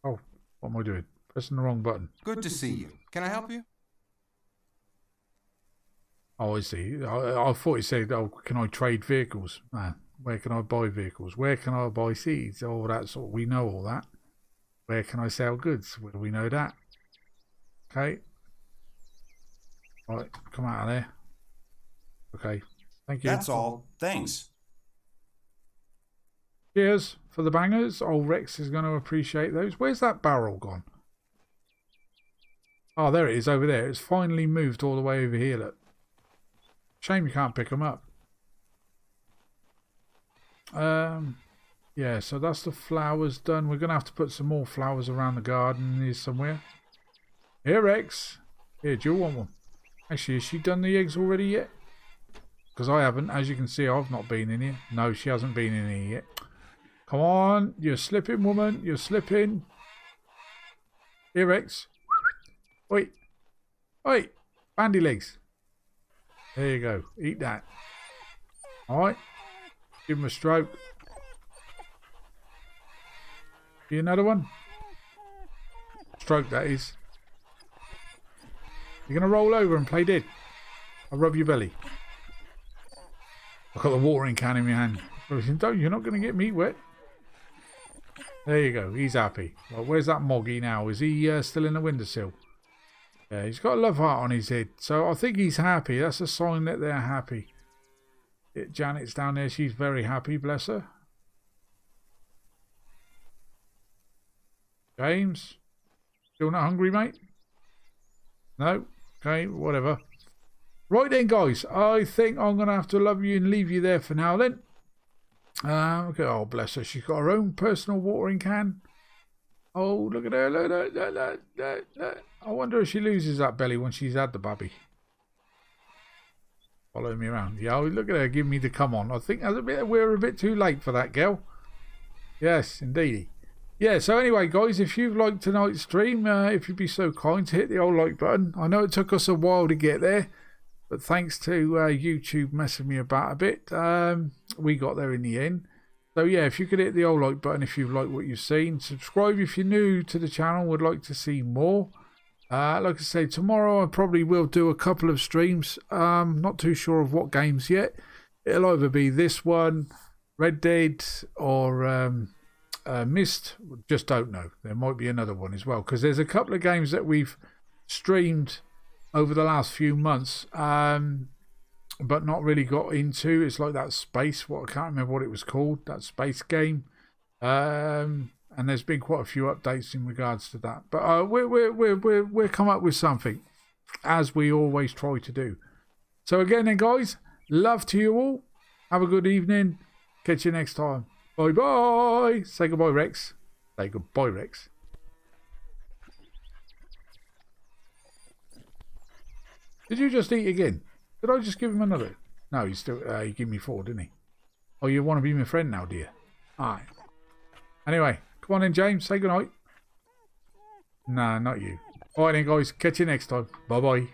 Oh, what am I doing? Pressing the wrong button. Good to see you. Can I help you? Oh, I see. I thought he said, oh, can I trade vehicles? Man, where can I buy vehicles? Where can I buy seeds? All that sort. We know all that. Where can I sell goods? Where do we know that? Okay. Right, come out of there. Okay, thank you. That's all. Thanks. Cheers for the bangers. Old Rex is going to appreciate those. Where's that barrel gone? Oh, there it is over there. It's finally moved all the way over here, look. Shame you can't pick them up. Yeah, so that's the flowers done. We're going to have to put some more flowers around the garden here somewhere. Here, Rex. Here, do you want one? Actually, has she done the eggs already yet? Because I haven't. As you can see, I've not been in here. No, she hasn't been in here yet. Come on. You're slipping, woman. You're slipping. Here, Rex. Wait. Wait. Bandy legs. There you go. Eat that. Alright. Give him a stroke. Give you another one. Stroke, that is. You're going to roll over and play dead. I'll rub your belly. I've got the watering can in my hand. Don't, you're not going to get me wet. There you go. He's happy. Well, where's that Moggy now? Is he still in the windowsill? Yeah, he's got a love heart on his head. So I think he's happy. That's a sign that they're happy. Janet's down there. She's very happy. Bless her. James? Still not hungry, mate? No? Okay, whatever. Right then, guys. I think I'm going to have to love you and leave you there for now then. Okay. Oh, bless her. She's got her own personal watering can. Oh, look at her. Look. I wonder if she loses that belly when she's had the baby. Following me around. Yeah, look at her giving me the come on. I think we're a bit too late for that girl. Yes, indeed. Yeah, so anyway, guys, if you've liked tonight's stream, if you'd be so kind to hit the old like button. I know it took us a while to get there, but thanks to YouTube messing me about a bit, we got there in the end. So yeah, if you could hit the old like button if you've liked what you've seen. Subscribe if you're new to the channel, would like to see more. Like I say, tomorrow I probably will do a couple of streams. Not too sure of what games yet. It'll either be this one, Red Dead, or Mist. Just don't know. There might be another one as well, because there's a couple of games that we've streamed over the last few months, but not really got into. It's like that space, I can't remember what it was called, that space game. And and there's been quite a few updates in regards to that. But we'll come up with something, as we always try to do. So again, then, guys, love to you all. Have a good evening. Catch you next time. Bye bye. Say goodbye, Rex. Say goodbye, Rex. Did you just eat again? Did I just give him another? No, he still he gave me 4, didn't he? Oh, you want to be my friend now, dear? Alright. Anyway, come on in, James. Say goodnight. Nah, not you. Alright then, guys. Catch you next time. Bye bye.